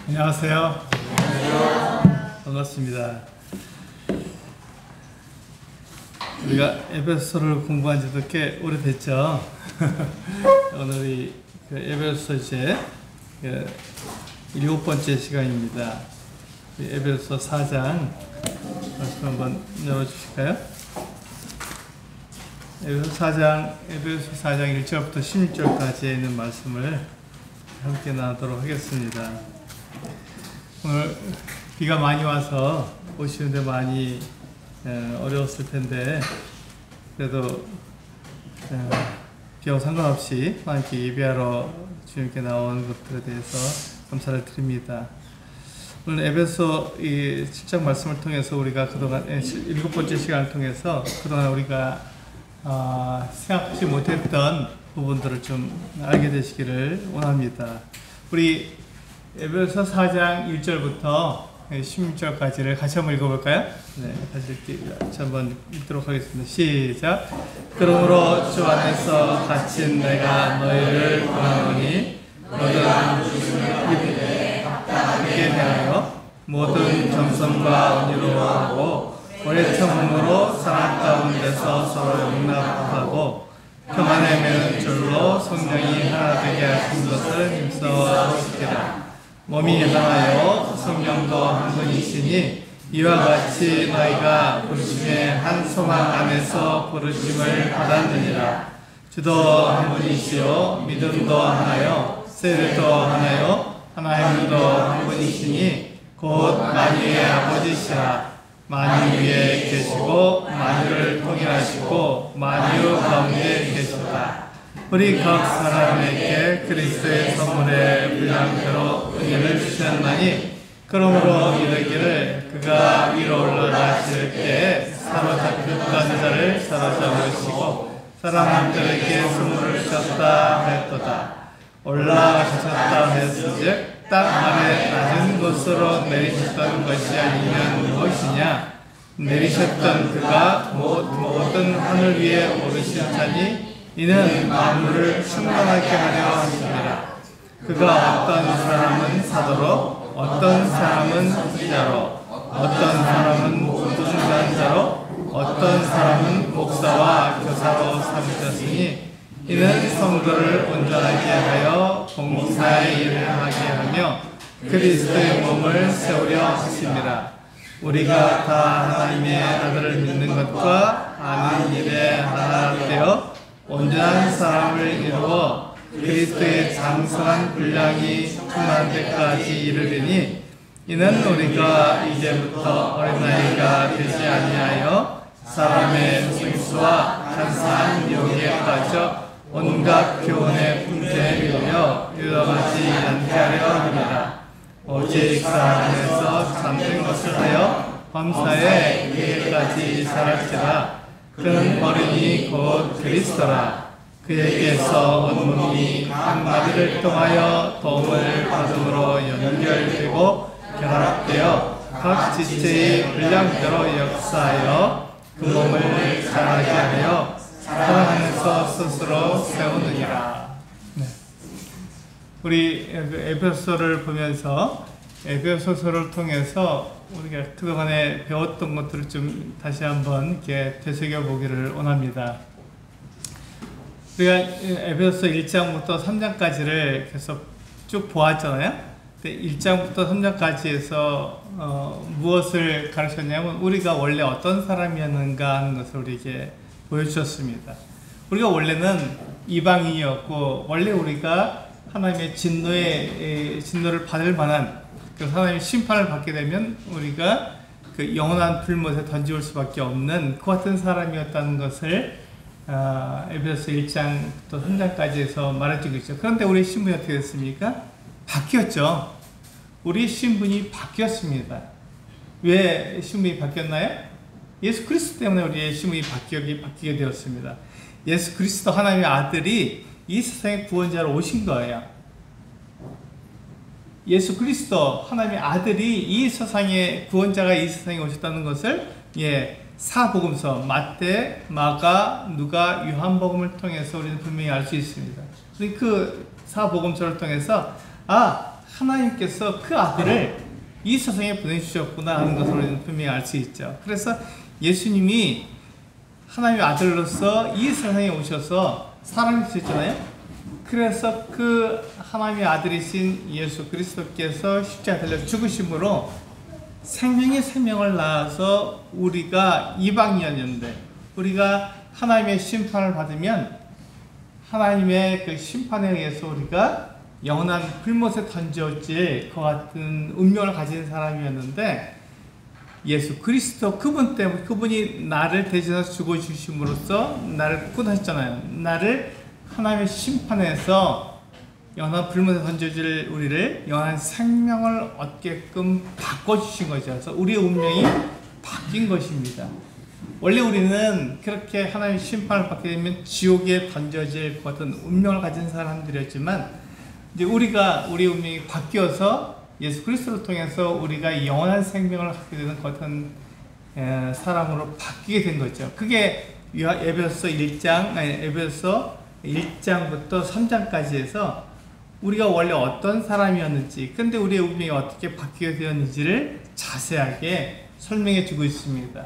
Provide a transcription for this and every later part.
안녕하세요. 안녕하세요. 반갑습니다. 우리가 에베소서를 공부한 지도 꽤 오래됐죠. 오늘이 에베소서 이제 7번째 시간입니다. 에베소서 4장 말씀 한번 열어주실까요? 에베소서 4장 1절부터 16절까지 있는 말씀을 함께 나누도록 하겠습니다. 오늘 비가 많이 와서 오시는데 많이 어려웠을 텐데 그래도 비와 상관없이 함께 예배하러 주님께 나온 것들에 대해서 감사를 드립니다. 오늘 에베소 7장 말씀을 통해서 우리가 그동안 7번째 시간을 통해서 그동안 우리가 생각하지 못했던 부분들을 좀 알게 되시기를 원합니다. 우리 에베소 4장 1절부터 16절까지를 같이 한번 읽어볼까요? 네, 같이 한번 읽도록 하겠습니다. 시작! 그러므로 주 안에서 갇힌 내가 너희를 권하노니 너희가 입에 합당하게 대하여 모든 겸손과 온유로 하고 오래 참음으로 사랑 가운데서 서로 용납하고 평안에 매는 줄로 성령이 하나 되게 하신 것을 힘써 지키라. 몸이 하나요 성령도 한 분이시니 이와 같이 너희가 부르심의 한 소망 안에서 부르심을 받았느니라. 주도 한 분이시요 믿음도 하나요 세례도 하나요 하나님도 한 분이시니 곧 만유의 아버지시라. 만유 위에 계시고 만유를 통일하시고 만유 가운데 계시다. 우리 각 사람에게 그리스도의 선물의 분량대로 은혜를 주셨나니 그러므로 이르기를 그가 위로 올라가실 때에 사로잡혔던 자를 사로잡으시고 사람들에게 선물을 주셨다 하였도다. 올라가셨다 하였은즉 땅 아래 낮은 곳으로 내리셨던 것이 아니면 무엇이냐? 내리셨던 그가 모든 하늘 위에 오르신 자니 이는 만물을 충만하게 하려 하시니라. 그가 어떤 사람은 사도로 어떤 사람은 선지자로 어떤 사람은 중간자로 어떤 사람은 목사와 교사로 삼으셨으니 이는 성도를 온전하게 하여 봉사의 일을 하게 하며 그리스도의 몸을 세우려 하심이라. 우리가 다 하나님의 아들을 믿는 것과 아는 일에 하나 되어 온전한 사람을 이루어 그리스도의 장성한 분량이 충만한 데까지 이르리니 이는 우리가 이제부터 어린아이가 되지 아니하여 사람의 생수와 간사한 유혹에 빠져 온갖 교훈의 풍조에 밀려 유혹하지 않게 하려 합니다. 오직 사랑 안에서 참된 것을 하여 범사에 이르기까지 살았지라. 그는 어린이 곧 그리스도라. 그에게서 온 몸이 한 마디를 통하여 도움을 받음으로 연결되고 결합되어 각 지체의 분량대로 역사하여 그 몸을 자라게 하여 사랑 안에서 스스로 세우느니라. 네. 우리 에베소서를 보면서 에베소서를 통해서 우리가 그동안에 배웠던 것들을 좀 다시 한번 이렇게 되새겨 보기를 원합니다. 우리가 에베소서 1장부터 3장까지를 계속 쭉 보았잖아요. 1장부터 3장까지에서 무엇을 가르쳤냐면 우리가 원래 어떤 사람이었는가 하는 것을 우리에게 보여주셨습니다. 우리가 원래는 이방인이었고 원래 우리가 하나님의 진노를 받을 만한 하나님의 심판을 받게 되면 우리가 그 영원한 불못에 던지올 수밖에 없는 그 같은 사람이었다는 것을 에베소서 1장부터 3장까지에서 말해주고 있죠. 그런데 우리 신분이 어떻게 됐습니까? 바뀌었죠. 우리 신분이 바뀌었습니다. 왜 신분이 바뀌었나요? 예수 그리스도 때문에 우리의 신분이 바뀌게 되었습니다. 예수 그리스도 하나님의 아들이 이 세상의 구원자로 오신 거예요. 예수 그리스도 하나님의 아들이 이 세상의 구원자가 이 세상에 오셨다는 것을 사복음서 마태, 마가, 누가, 요한복음을 통해서 우리는 분명히 알 수 있습니다. 그 사복음서를 통해서 하나님께서 그 아들을 이 세상에 보내주셨구나 하는 것을 우리는 분명히 알 수 있죠. 그래서 예수님이 하나님의 아들로서 이 세상에 오셔서 사람이 되셨잖아요. 그래서 그 하나님의 아들이신 예수 그리스도께서 십자가에 달려 죽으심으로 생명의 생명을 낳아서 우리가 이방인이었는데, 우리가 하나님의 심판을 받으면 하나님의 그 심판에 의해서 우리가 영원한 불못에 던져질 것 같은 운명을 가진 사람이었는데, 예수 그리스도 그분 때문에, 그분이 나를 대신해서 죽어주심으로써 나를 구원하셨잖아요. 나를 하나님의 심판에서 영원한 불못에 던져질 우리를 영원한 생명을 얻게끔 바꿔주신 거죠. 그래서 우리의 운명이 바뀐 것입니다. 원래 우리는 그렇게 하나님의 심판을 받게 되면 지옥에 던져질 것 같은 운명을 가진 사람들이었지만, 이제 우리의 운명이 바뀌어서 예수 그리스도를 통해서 우리가 영원한 생명을 갖게 되는 것 같은 사람으로 바뀌게 된 거죠. 그게 에베소서 1장부터 3장까지 해서 우리가 원래 어떤 사람이었는지, 근데 우리의 운명이 어떻게 바뀌게 되었는지를 자세하게 설명해 주고 있습니다.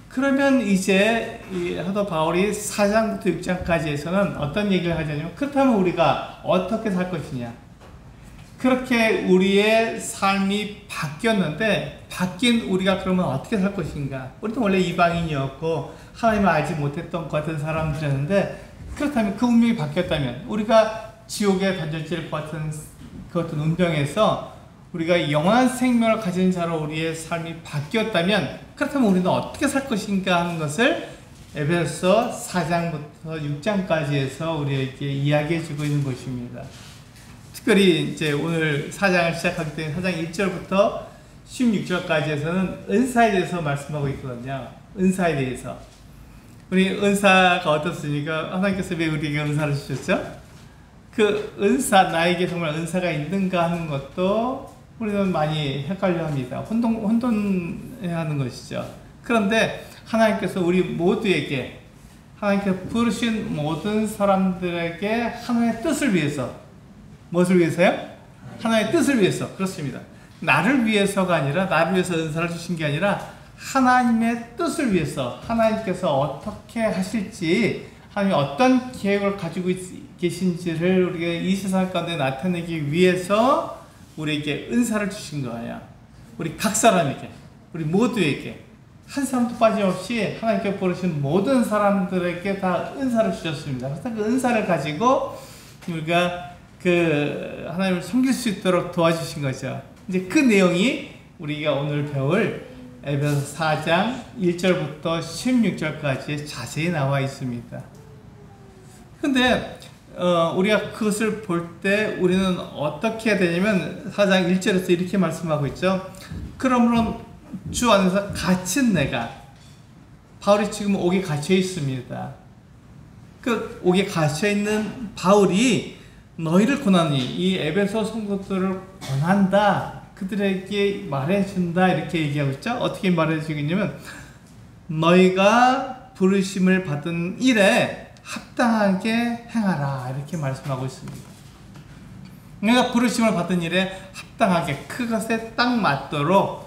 그러면 이제 사도 바울이 4장부터 6장까지 해서는 어떤 얘기를 하냐면, 그렇다면 우리가 어떻게 살 것이냐. 그렇게 우리의 삶이 바뀌었는데, 바뀐 우리가 그러면 어떻게 살 것인가. 우리도 원래 이방인이었고 하나님을 알지 못했던 것 같은 사람들이었는데, 그렇다면 그 운명이 바뀌었다면, 우리가 지옥에 던져질 것 같은 운명에서 우리가 영원한 생명을 가진 자로 우리의 삶이 바뀌었다면, 그렇다면 우리는 어떻게 살 것인가 하는 것을 에베소서 4장부터 6장까지 해서 우리에게 이야기해 주고 있는 것입니다. 특별히 이제 오늘 4장을 시작하기 때문에 4장 1절부터 16절까지 해서는 은사에 대해서 말씀하고 있거든요. 은사에 대해서. 우리 은사가 어떻습니까? 하나님께서 왜 우리에게 은사를 주셨죠? 그 은사, 나에게 정말 은사가 있는가 하는 것도 우리는 많이 헷갈려 합니다. 혼돈해야 하는 것이죠. 그런데 하나님께서 우리 모두에게, 하나님께서 부르신 모든 사람들에게 하나님의 뜻을 위해서, 무엇을 위해서요? 하나님의 뜻을 위해서. 그렇습니다. 나를 위해서가 아니라, 나를 위해서 은사를 주신 게 아니라 하나님의 뜻을 위해서, 하나님께서 어떻게 하실지, 하나님이 어떤 계획을 가지고 계신지를 우리가 이 세상 가운데 나타내기 위해서 우리에게 은사를 주신 거예요. 우리 각 사람에게, 우리 모두에게, 한 사람도 빠짐없이 하나님께 부르신 모든 사람들에게 다 은사를 주셨습니다. 그래서 그 은사를 가지고 우리가 그 하나님을 섬길 수 있도록 도와주신 거죠. 이제 그 내용이 우리가 오늘 배울 에베소 4장 1절부터 16절까지 자세히 나와 있습니다. 근데 우리가 그것을 볼 때 우리는 어떻게 해야 되냐면, 4장 1절에서 이렇게 말씀하고 있죠. 그러므로 주 안에서 갇힌 내가, 바울이 지금 옥에 갇혀 있습니다. 그 옥에 갇혀 있는 바울이 너희를 권하니, 이 에베소 성도들을 권한다, 그들에게 말해준다, 이렇게 얘기하고 있죠. 어떻게 말해주겠냐면, 너희가 부르심을 받은 일에 합당하게 행하라, 이렇게 말씀하고 있습니다. 내가 부르심을 받은 일에 합당하게, 그것에 딱 맞도록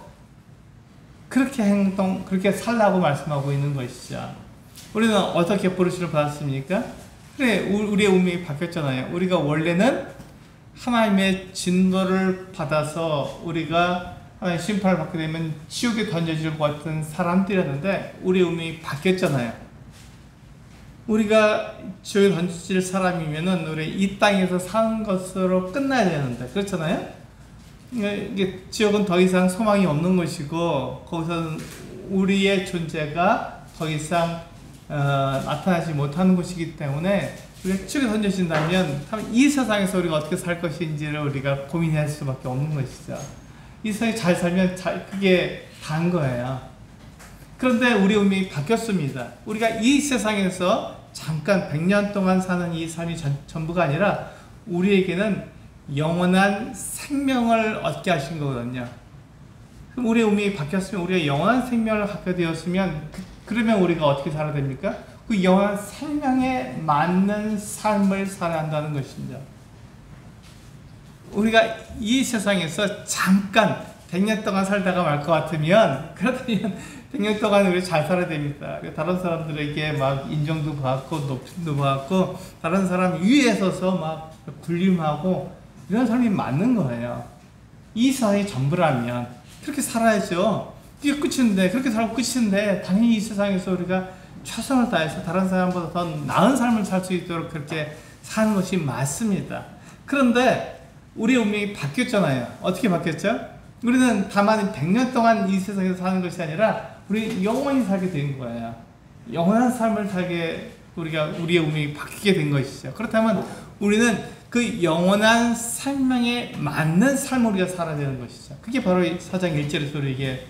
그렇게 살라고 말씀하고 있는 것이죠. 우리는 어떻게 부르심을 받았습니까? 그래, 우리의 운명이 바뀌었잖아요. 우리가 원래는 하나님의 진노를 받아서 우리가 하나님의 심판을 받게 되면 지옥에 던져질 것 같은 사람들이었는데, 우리의 운명이 바뀌었잖아요. 우리가 지옥에 던질 사람이면은 우리 이 땅에서 사는 것으로 끝나야 되는데, 그렇잖아요? 이게 지옥은 더 이상 소망이 없는 것이고, 거기서는 우리의 존재가 더 이상 나타나지 못하는 것이기 때문에, 우리가 지옥에 던져진다면 이 세상에서 우리가 어떻게 살 것인지를 우리가 고민할 수밖에 없는 것이죠. 이 세상에 잘 살면 그게 다인 거예요. 그런데 우리의 운명이 바뀌었습니다. 우리가 이 세상에서 잠깐 100년 동안 사는 이 삶이 전부가 아니라 우리에게는 영원한 생명을 얻게 하신 거거든요. 그럼 우리의 운명이 바뀌었으면, 우리가 영원한 생명을 갖게 되었으면, 그러면 우리가 어떻게 살아야 됩니까? 그 영원한 생명에 맞는 삶을 살아야 한다는 것입니다. 우리가 이 세상에서 잠깐 100년 동안 살다가 말 것 같으면, 그렇다면 100년 동안 우리 잘 살아야 됩니다. 다른 사람들에게 막 인정도 받고 높임도 받고 다른 사람 위에 서서 막 군림하고 이런 삶이 맞는 거예요. 이 세상이 전부라면 그렇게 살아야죠. 그게 끝인데, 그렇게 살고 끝인데, 당연히 이 세상에서 우리가 최선을 다해서 다른 사람보다 더 나은 삶을 살 수 있도록 그렇게 사는 것이 맞습니다. 그런데 우리의 운명이 바뀌었잖아요. 어떻게 바뀌었죠? 우리는 다만 100년 동안 이 세상에서 사는 것이 아니라 우리 영원히 살게 된 거예요. 영원한 삶을 살게 우리의 운명이 바뀌게 된 것이죠. 그렇다면 우리는 그 영원한 생명에 맞는 삶을 우리가 살아야 되는 것이죠. 그게 바로 4장 1절에서 우리에게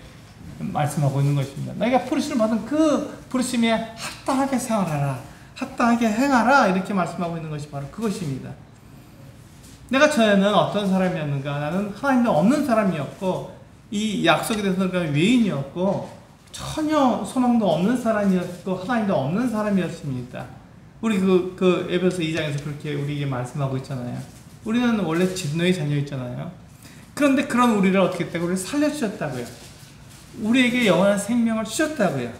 말씀하고 있는 것입니다. 너희가 부르심을 받은 그 부르심에 합당하게 생활하라, 합당하게 행하라, 이렇게 말씀하고 있는 것이 바로 그것입니다. 내가 전에는 어떤 사람이었는가? 나는 하나님도 없는 사람이었고 이 약속에 대해서 외인이었고 전혀 소망도 없는 사람이었고 하나님도 없는 사람이었습니다. 우리 그 에베소 2장에서 그렇게 우리에게 말씀하고 있잖아요. 우리는 원래 진노의 자녀였잖아요. 그런데 그런 우리를 어떻게 했다고? 우리를 살려주셨다고요. 우리에게 영원한 생명을 주셨다고요.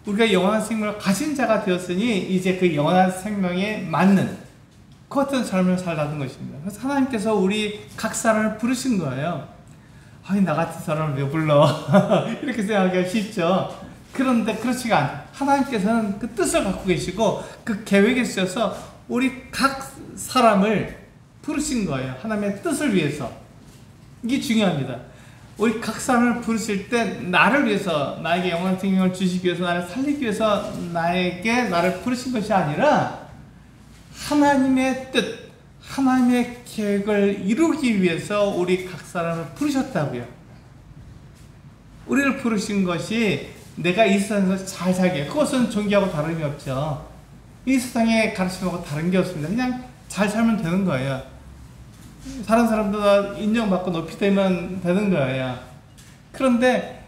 우리가 영원한 생명을 가진 자가 되었으니 이제 그 영원한 생명에 맞는 그 같은 삶을 살라는 것입니다. 그래서 하나님께서 우리 각 사람을 부르신 거예요. 아니, 나 같은 사람을 왜 불러? 이렇게 생각하기가 쉽죠. 그런데 그렇지가 않아요. 하나님께서는 그 뜻을 갖고 계시고 그 계획에 쓰여서 우리 각 사람을 부르신 거예요. 하나님의 뜻을 위해서. 이게 중요합니다. 우리 각 사람을 부르실 때 나를 위해서, 나에게 영원한 생명을 주시기 위해서, 나를 살리기 위해서 나를 부르신 것이 아니라 하나님의 뜻, 하나님의 계획을 이루기 위해서 우리 각 사람을 부르셨다고요. 우리를 부르신 것이 내가 이 세상에서 잘 살게, 그것은 종교하고 다름이 없죠. 이 세상의 가르침하고 다른 게 없습니다. 그냥 잘 살면 되는 거예요. 다른 사람보다 인정받고 높이되면 되는 거예요. 그런데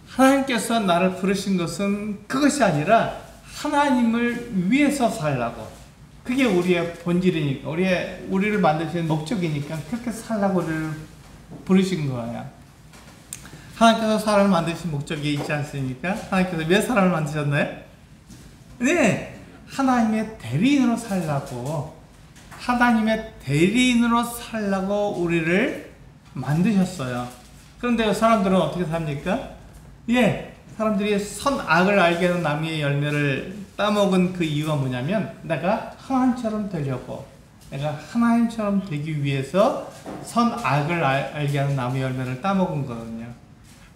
하나님께서 나를 부르신 것은 그것이 아니라 하나님을 위해서 살라고. 그게 우리의 본질이니까, 우리를 만드시는 목적이니까 그렇게 살라고 우리를 부르신 거예요. 하나님께서 사람을 만드신 목적이 있지 않습니까? 하나님께서 왜 사람을 만드셨나요? 네, 하나님의 대리인으로 살라고, 하나님의 대리인으로 살라고 우리를 만드셨어요. 그런데 사람들은 어떻게 삽니까? 예, 사람들이 선악을 알게 하는 나무의 열매를 따먹은 그 이유가 뭐냐면 내가 하나님처럼 되려고, 내가 하나님처럼 되기 위해서 선악을 알게 하는 나무의 열매를 따먹은 거거든요.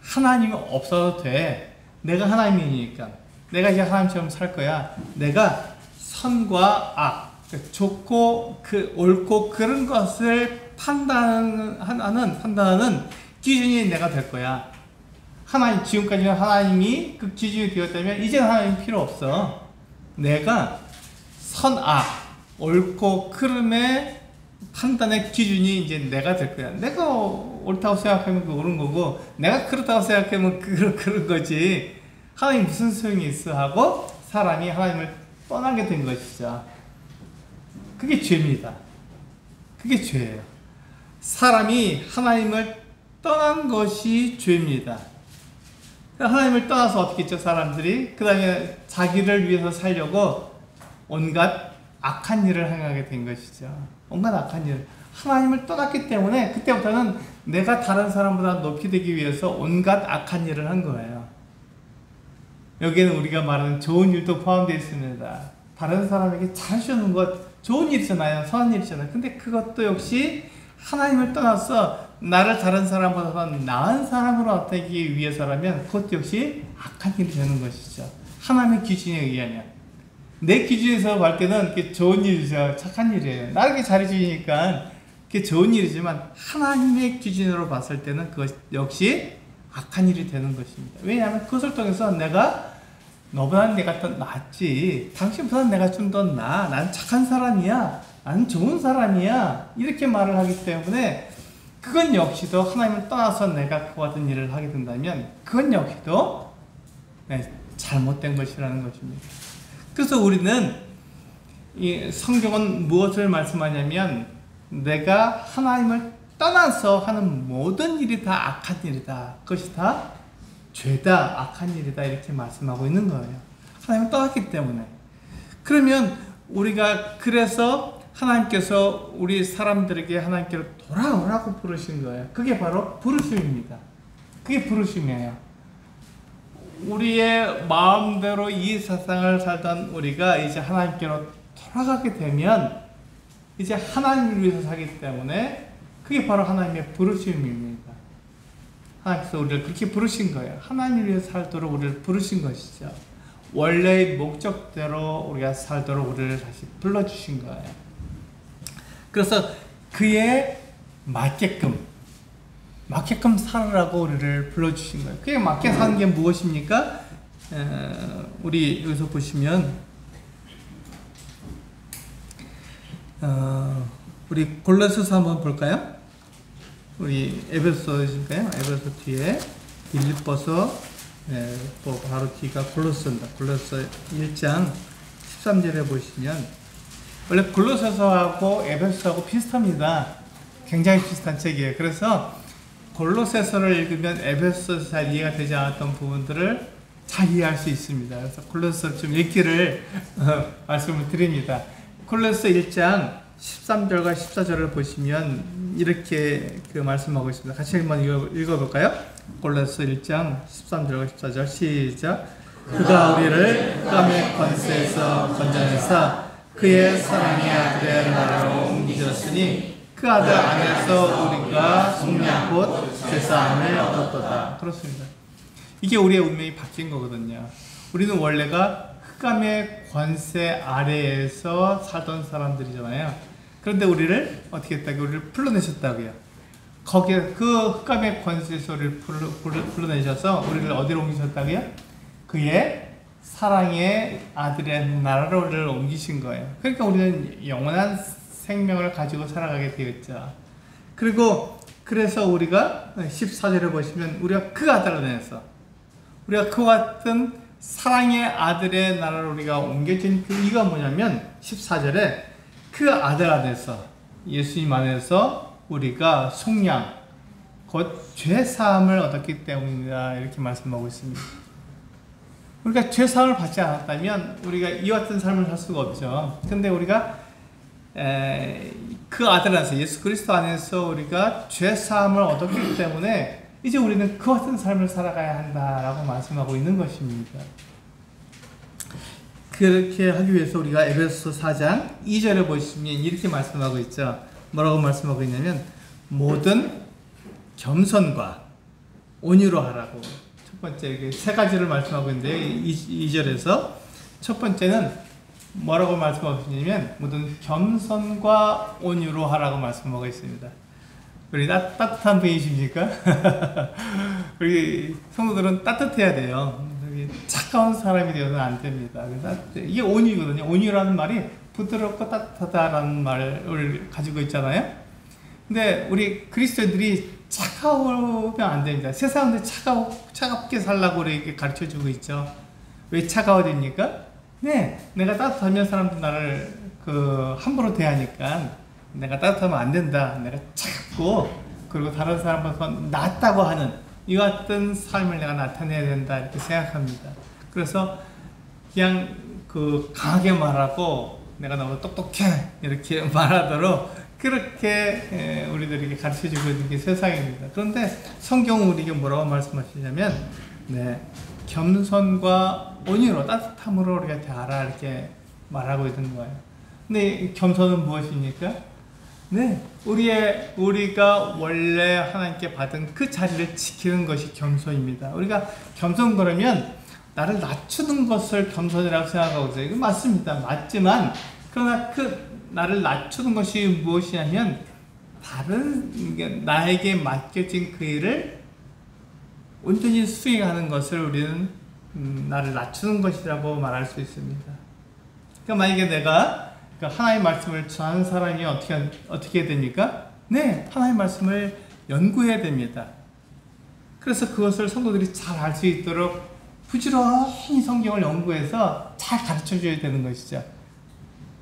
하나님이 없어도 돼. 내가 하나님이니까. 내가 이제 하나님처럼 살 거야. 내가 선과 악, 좋고 옳고 그런 것을 판단하는 기준이 내가 될 거야. 하나님, 지금까지는 하나님이 그 기준이 되었다면 이제는 하나님 필요 없어. 내가 선악, 옳고 그름의 판단의 기준이 이제 내가 될 거야. 내가 옳다고 생각하면 그 옳은 거고, 내가 그렇다고 생각하면 그런 거지. 하나님 무슨 소용이 있어 하고 사람이 하나님을 떠나게 된 것이죠. 그게 죄입니다. 그게 죄예요. 사람이 하나님을 떠난 것이 죄입니다. 하나님을 떠나서 어떻게 했죠, 사람들이? 그 다음에 자기를 위해서 살려고 온갖 악한 일을 행하게 된 것이죠. 온갖 악한 일. 하나님을 떠났기 때문에 그때부터는 내가 다른 사람보다 높이 되기 위해서 온갖 악한 일을 한 거예요. 여기에는 우리가 말하는 좋은 일도 포함되어 있습니다. 다른 사람에게 잘해주는 것 좋은 일이잖아요. 선한 일이잖아요. 근데 그것도 역시 하나님을 떠나서 나를 다른 사람보다 더 나은 사람으로 되기 위해서라면 그것도 역시 악한 일이 되는 것이죠. 하나님의 기준에 의하면. 내 기준에서 볼 때는 그게 좋은 일이죠. 착한 일이에요. 나에게 잘해주니까 그게 좋은 일이지만 하나님의 기준으로 봤을 때는 그것 역시 악한 일이 되는 것입니다. 왜냐하면 그것을 통해서 내가 너보다는 내가 더 낫지, 당신보다는 내가 좀 더 나아, 난 착한 사람이야, 나는 좋은 사람이야, 이렇게 말을 하기 때문에 그건 역시도 하나님을 떠나서 내가 그와 같은 일을 하게 된다면 그건 역시도 잘못된 것이라는 것입니다. 그래서 우리는 이 성경은 무엇을 말씀하냐면 내가 하나님을 떠나서 하는 모든 일이 다 악한 일이다. 그것이 다 죄다, 악한 일이다. 이렇게 말씀하고 있는 거예요. 하나님을 떠났기 때문에. 그러면 우리가 그래서 하나님께서 우리 사람들에게 하나님께로 돌아오라고 부르신 거예요. 그게 바로 부르심입니다. 그게 부르심이에요. 우리의 마음대로 이 세상을 살던 우리가 이제 하나님께로 돌아가게 되면 이제 하나님을 위해서 살기 때문에 그게 바로 하나님의 부르심입니다. 하나님께서 우리를 그렇게 부르신 거예요. 하나님을 위해서 살도록 우리를 부르신 것이죠. 원래의 목적대로 우리가 살도록 우리를 다시 불러주신 거예요. 그래서 그에 맞게끔 살으라고 우리를 불러주신 거예요. 그에 맞게 사는 게 무엇입니까? 우리 여기서 보시면 우리 골로새서 한번 볼까요? 우리 에베소인가요? 에베소 뒤에 빌립보서 바로 뒤가 골로새입니다. 골로새 1장 13절에 보시면 원래 골로새서하고 에베소하고 비슷합니다. 굉장히 비슷한 책이에요. 그래서 골로새서를 읽으면 에베소에서 잘 이해가 되지 않았던 부분들을 잘 이해할 수 있습니다. 그래서 골로새서 좀 읽기를 말씀을 드립니다. 골로새 1장 13절과 14절을 보시면 이렇게 말씀하고 있습니다. 같이 한번 읽어볼까요? 골로새 1장 13절과 14절 시작. 그가 우리를 흑암의 권세에서 건져내사 그의 사랑의 아들의 나라로 옮기셨으니 그 아들 안에서 우리가 속량 곧 죄사함을 얻었도다. 그렇습니다. 이게 우리의 운명이 바뀐 거거든요. 우리는 원래가 흑암의 권세 아래에서 살던 사람들이잖아요. 그런데 우리를 어떻게 했다고요? 우리를 불러내셨다고요. 거기에 그 흑암의 권세에서 우리를 불러내셔서 우리를 어디로 옮기셨다고요? 그의 사랑의 아들의 나라로 우리를 옮기신 거예요. 그러니까 우리는 영원한 생명을 가지고 살아가게 되었죠. 그리고 그래서 우리가 14절에 보시면 우리가 그 아들 안에서 우리가 그와 같은 사랑의 아들의 나라로 우리가 옮겨진 그 이유가 뭐냐면 14절에 그 아들 안에서 예수님 안에서 우리가 속량 곧 죄사함을 얻었기 때문이다. 이렇게 말씀하고 있습니다. 우리가 죄사함을 받지 않았다면 우리가 이와 같은 삶을 살 수가 없죠. 근데 우리가 그 아들 안에서 예수 그리스도 안에서 우리가 죄사함을 얻었기 때문에 이제 우리는 그 같은 삶을 살아가야 한다라고 말씀하고 있는 것입니다. 그렇게 하기 위해서 우리가 에베소 4장 2절에 보시면 이렇게 말씀하고 있죠. 뭐라고 말씀하고 있냐면 모든 겸손과 온유로 하라고 첫 번째 세 가지를 말씀하고 있는데요. 2절에서 첫 번째는 뭐라고 말씀하고 있냐면 모든 겸손과 온유로 하라고 말씀하고 있습니다. 우리 따뜻한 분이십니까? 우리 성도들은 따뜻해야 돼요. 차가운 사람이 되어서는 안 됩니다. 이게 온유거든요. 온유라는 말이 부드럽고 따뜻하다라는 말을 가지고 있잖아요. 근데 우리 그리스도인들이 차가우면 안 됩니다. 세상은 차갑게 살라고 우리에게 가르쳐 주고 있죠. 왜 차가워집니까? 네, 내가 따뜻하면 사람들 나를 함부로 대하니까 내가 따뜻하면 안 된다. 내가 차갑고 그리고 다른 사람보다 낫다고 하는 이 같은 삶을 내가 나타내야 된다 이렇게 생각합니다. 그래서 그냥 강하게 말하고 내가 너무 똑똑해 이렇게 말하도록 그렇게 우리들에게 가르쳐주고 있는 게 세상입니다. 그런데 성경은 우리에게 뭐라고 말씀하시냐면 겸손과 온유로 따뜻함으로 우리가 대하라 이렇게 말하고 있는 거예요. 근데 겸손은 무엇입니까? 네, 우리가 원래 하나님께 받은 그 자리를 지키는 것이 겸손입니다. 우리가 겸손 그러면 나를 낮추는 것을 겸손이라고 생각하고 있어요. 이거 맞습니다. 맞지만 그러나 나를 낮추는 것이 무엇이냐면 나에게 맡겨진 그 일을 온전히 수행하는 것을 우리는 나를 낮추는 것이라고 말할 수 있습니다. 그러니까 만약에 내가 하나님의 말씀을 전하는 사람이 어떻게 됩니까? 네, 하나님의 말씀을 연구해야 됩니다. 그래서 그것을 성도들이 잘 알 수 있도록 부지런히 성경을 연구해서 잘 가르쳐 줘야 되는 것이죠.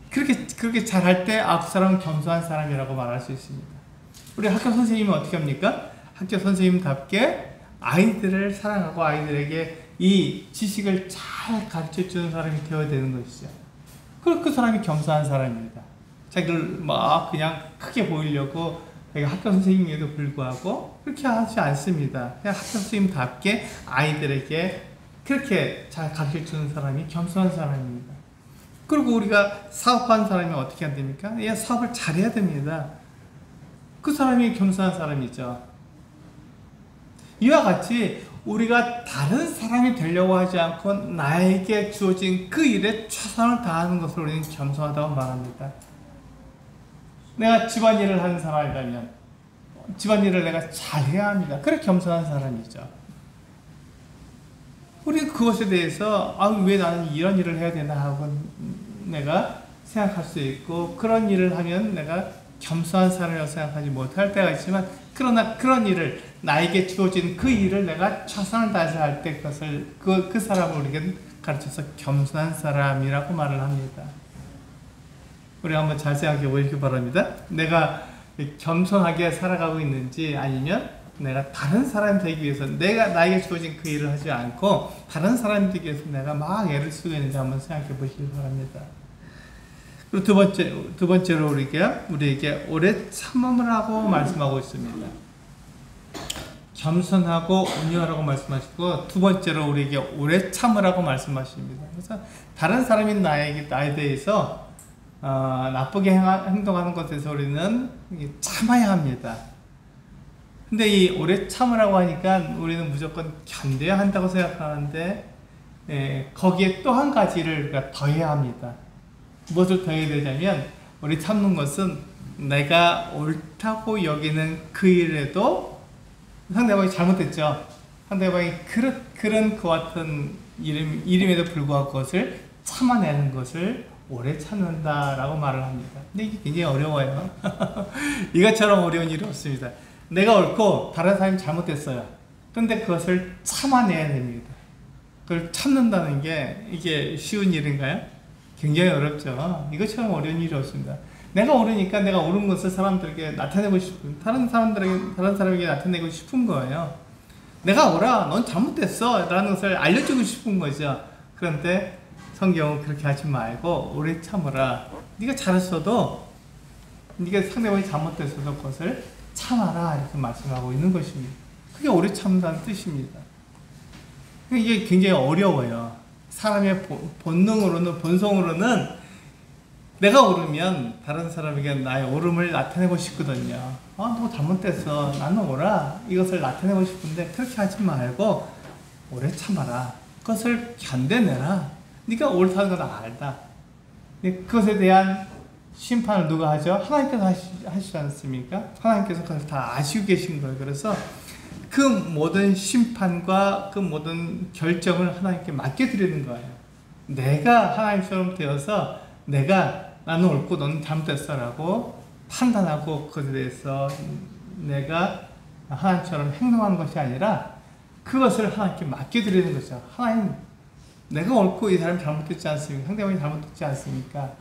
그렇게 잘할 때 그 사람은 겸손한 사람이라고 말할 수 있습니다. 우리 학교 선생님은 어떻게 합니까? 학교 선생님답게 아이들을 사랑하고 아이들에게 이 지식을 잘 가르쳐 주는 사람이 되어야 되는 것이죠. 그 사람이 겸손한 사람입니다. 자기를 막 그냥 크게 보이려고 학교 선생님에도 불구하고 그렇게 하지 않습니다. 그냥 학교 선생님답게 아이들에게 그렇게 잘 가르쳐 주는 사람이 겸손한 사람입니다. 그리고 우리가 사업하는 사람이 어떻게 해야 됩니까? 사업을 잘해야 됩니다. 그 사람이 겸손한 사람이죠. 이와 같이 우리가 다른 사람이 되려고 하지 않고 나에게 주어진 그 일에 최선을 다하는 것을 우리는 겸손하다고 말합니다. 내가 집안일을 하는 사람이라면 집안일을 내가 잘해야 합니다. 그래 겸손한 사람이죠. 우리는 그것에 대해서 왜 나는 이런 일을 해야 되나 하고 내가 생각할 수 있고, 그런 일을 하면 내가 겸손한 사람이라고 생각하지 못할 때가 있지만, 그러나 그런 일을 나에게 주어진 그 일을 내가 최선을 다해서 할 때 그것을 그 사람을 우리에게 가르쳐서 겸손한 사람이라고 말을 합니다. 우리 한번 잘 생각해 보시기 바랍니다. 내가 겸손하게 살아가고 있는지, 아니면 내가 다른 사람이 되기 위해서 나에게 주어진 그 일을 하지 않고 다른 사람이 되기 위해서 내가 막 애를 쓰고 있는지 한번 생각해 보시기 바랍니다. 그리고 두 번째로 우리에게 오래 참음을 하고 말씀하고 있습니다. 겸손하고 온유하라고 말씀하시고, 두 번째로 우리에게 오래 참으라고 말씀하십니다. 그래서 다른 사람이 나에 대해서 나쁘게 행동하는 것에서 우리는 참아야 합니다. 근데 이 오래 참으라고 하니까 우리는 무조건 견뎌야 한다고 생각하는데, 거기에 또 한 가지를 우리가 더해야 합니다. 무엇을 더해야 되냐면, 우리 참는 것은 내가 옳다고 여기는 그 일에도 상대방이 잘못했죠. 상대방이 그런 그와 같은 일임에도 불구하고 그것을 참아내는 것을 오래 참는다라고 말을 합니다. 근데 이게 굉장히 어려워요. 이것처럼 어려운 일이 없습니다. 내가 옳고 다른 사람이 잘못했어요. 근데 그것을 참아내야 됩니다. 그걸 참는다는 게 이게 쉬운 일인가요? 굉장히 어렵죠. 이것처럼 어려운 일이 없습니다. 내가 옳으니까 내가 옳은 것을 사람들에게 나타내고 싶은, 다른 사람에게 나타내고 싶은 거예요. 내가 옳아, 넌 잘못됐어 라는 것을 알려주고 싶은 거죠. 그런데 성경은 그렇게 하지 말고 오래 참으라. 네가 잘했어도, 네가 상대방이 잘못됐어도 그것을 참아라, 이렇게 말씀하고 있는 것입니다. 그게 오래 참는다는 뜻입니다. 이게 굉장히 어려워요. 사람의 본성으로는 내가 옳으면 다른 사람에게 나의 옳음을 나타내고 싶거든요. 너 잘못됐어, 나는 옳아, 이것을 나타내고 싶은데 그렇게 하지 말고 오래 참아라. 그것을 견뎌내라. 네가 옳다는 건 알다. 그것에 대한 심판을 누가 하죠? 하나님께서 하시지 않습니까? 하나님께서 그걸 다 아시고 계신 거예요. 그래서 그 모든 심판과 그 모든 결정을 하나님께 맡겨드리는 거예요. 내가 하나님처럼 되어서 나는 옳고 너는 잘못됐어 라고 판단하고 그것에 대해서 내가 하나님처럼 행동하는 것이 아니라 그것을 하나님께 맡겨드리는 거죠. 하나님, 내가 옳고 이 사람이 잘못됐지 않습니까? 상대방이 잘못됐지 않습니까?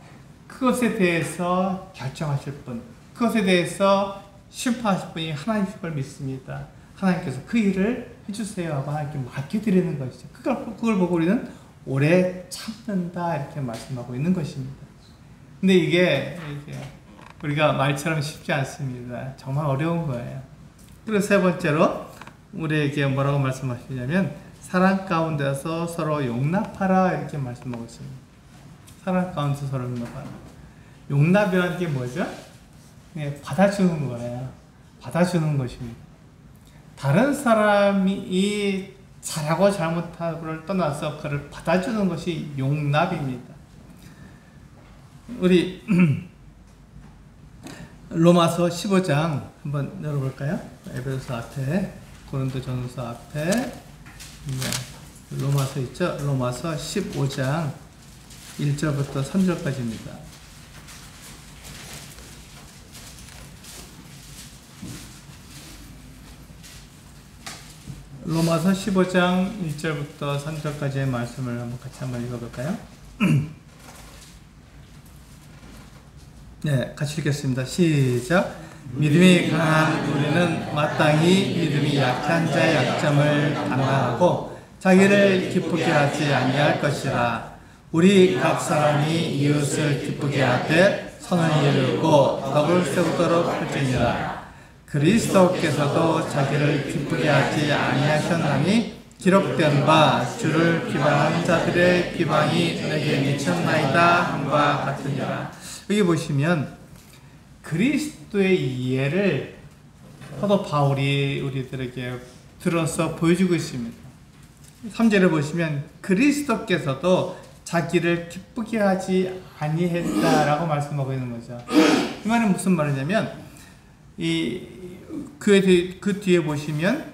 그것에 대해서 결정하실 분, 그것에 대해서 심판하실 분이 하나님이신 걸 믿습니다. 하나님께서 그 일을 해주세요 하고 하나님께 맡겨드리는 것이죠. 그걸 보고 우리는 오래 참는다, 이렇게 말씀하고 있는 것입니다. 근데 이게 우리가 말처럼 쉽지 않습니다. 정말 어려운 거예요. 그리고 세 번째로 우리에게 뭐라고 말씀하시냐면, 사랑 가운데서 서로 용납하라, 이렇게 말씀하고 있습니다. 사랑 가운데서 서로 용납하라. 용납이라는 게 뭐죠? 받아주는 거예요. 받아주는 것입니다. 다른 사람이 잘하고 잘못하고를 떠나서 그를 받아주는 것이 용납입니다. 우리 로마서 15장 한번 열어볼까요? 에베소서 앞에, 고린도전서 앞에, 로마서 있죠? 로마서 15장 1절부터 3절까지입니다. 로마서 15장 1절부터 3절까지의 말씀을 같이 한번 읽어볼까요? 네, 같이 읽겠습니다. 시작. 믿음이 강한 우리는 마땅히 믿음이 약한 자의 약점을 담당하고 자기를 기쁘게 하지 아니할 것이라. 우리 각 사람이 이웃을 기쁘게 하되 선을 이루고 덕을 세우도록 할지니라. 그리스도께서도 자기를 기쁘게 하지 아니하셨나니 기록된 바 주를 비방하는 자들의 비방이 내게 미쳤나이다 함과 같으니라. 여기 보시면 그리스도의 예를 사도 바울이 우리들에게 들어서 보여주고 있습니다. 3절을 보시면 그리스도께서도 자기를 기쁘게 하지 아니했다라고 말씀하고 있는 거죠. 이 말은 무슨 말이냐면 그 뒤에 보시면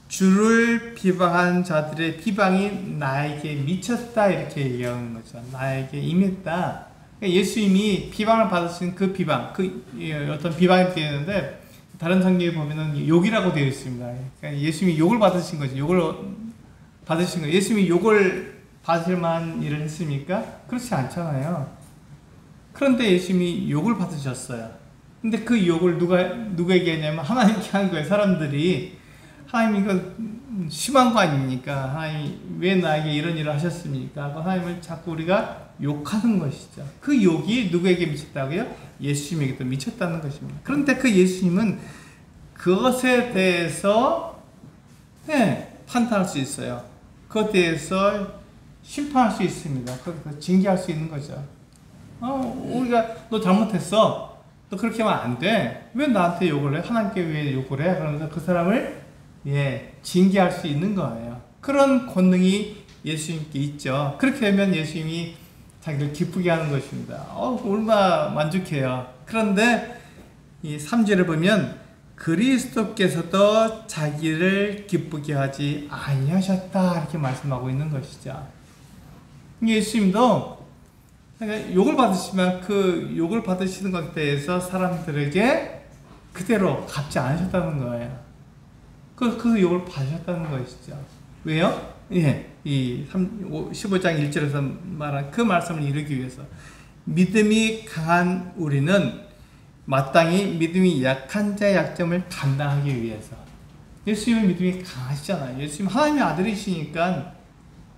주를 비방한 자들의 비방이 나에게 미쳤다 이렇게 얘기하는 거죠. 나에게 임했다. 예수님이 비방을 받으신 그 비방, 어떤 비방이 되어 있는데 다른 성경에 보면은 욕이라고 되어 있습니다. 그러니까 예수님이 욕을 받으신 거죠. 욕을 받으신 거예요. 예수님이 욕을 받을 만한 일을 했습니까? 그렇지 않잖아요. 그런데 예수님이 욕을 받으셨어요. 근데 그 욕을 누구에게 했냐면 하나님께 한 거예요. 사람들이 하나님 이거 심한 거 아닙니까? 하나님 왜 나에게 이런 일을 하셨습니까? 하나님을 자꾸 우리가 욕하는 것이죠. 그 욕이 누구에게 미쳤다고요? 예수님에게도 미쳤다는 것입니다. 그런데 그 예수님은 그것에 대해서 판단할 수 있어요. 그것에 대해서 심판할 수 있습니다. 그래서 징계할 수 있는 거죠. 우리가 너 잘못했어. 너 그렇게 하면 안 돼. 왜 나한테 욕을 해? 하나님께 왜 욕을 해? 그러면서 그 사람을 징계할 수 있는 거예요. 그런 권능이 예수님께 있죠. 그렇게 되면 예수님이 자기를 기쁘게 하는 것입니다. 얼마나 만족해요. 그런데 이 3절을 보면 그리스도께서도 자기를 기쁘게 하지 아니하셨다 이렇게 말씀하고 있는 것이죠. 예수님도 욕을 받으시면 그 욕을 받으시는 것에 대해서 사람들에게 그대로 갚지 않으셨다는 거예요. 그 욕을 받으셨다는 것이죠. 왜요? 이 15장 1절에서 말한 그 말씀을 이루기 위해서 믿음이 강한 우리는 마땅히 믿음이 약한 자의 약점을 감당하기 위해서. 예수님은 믿음이 강하시잖아요. 예수님 하나님의 아들이시니까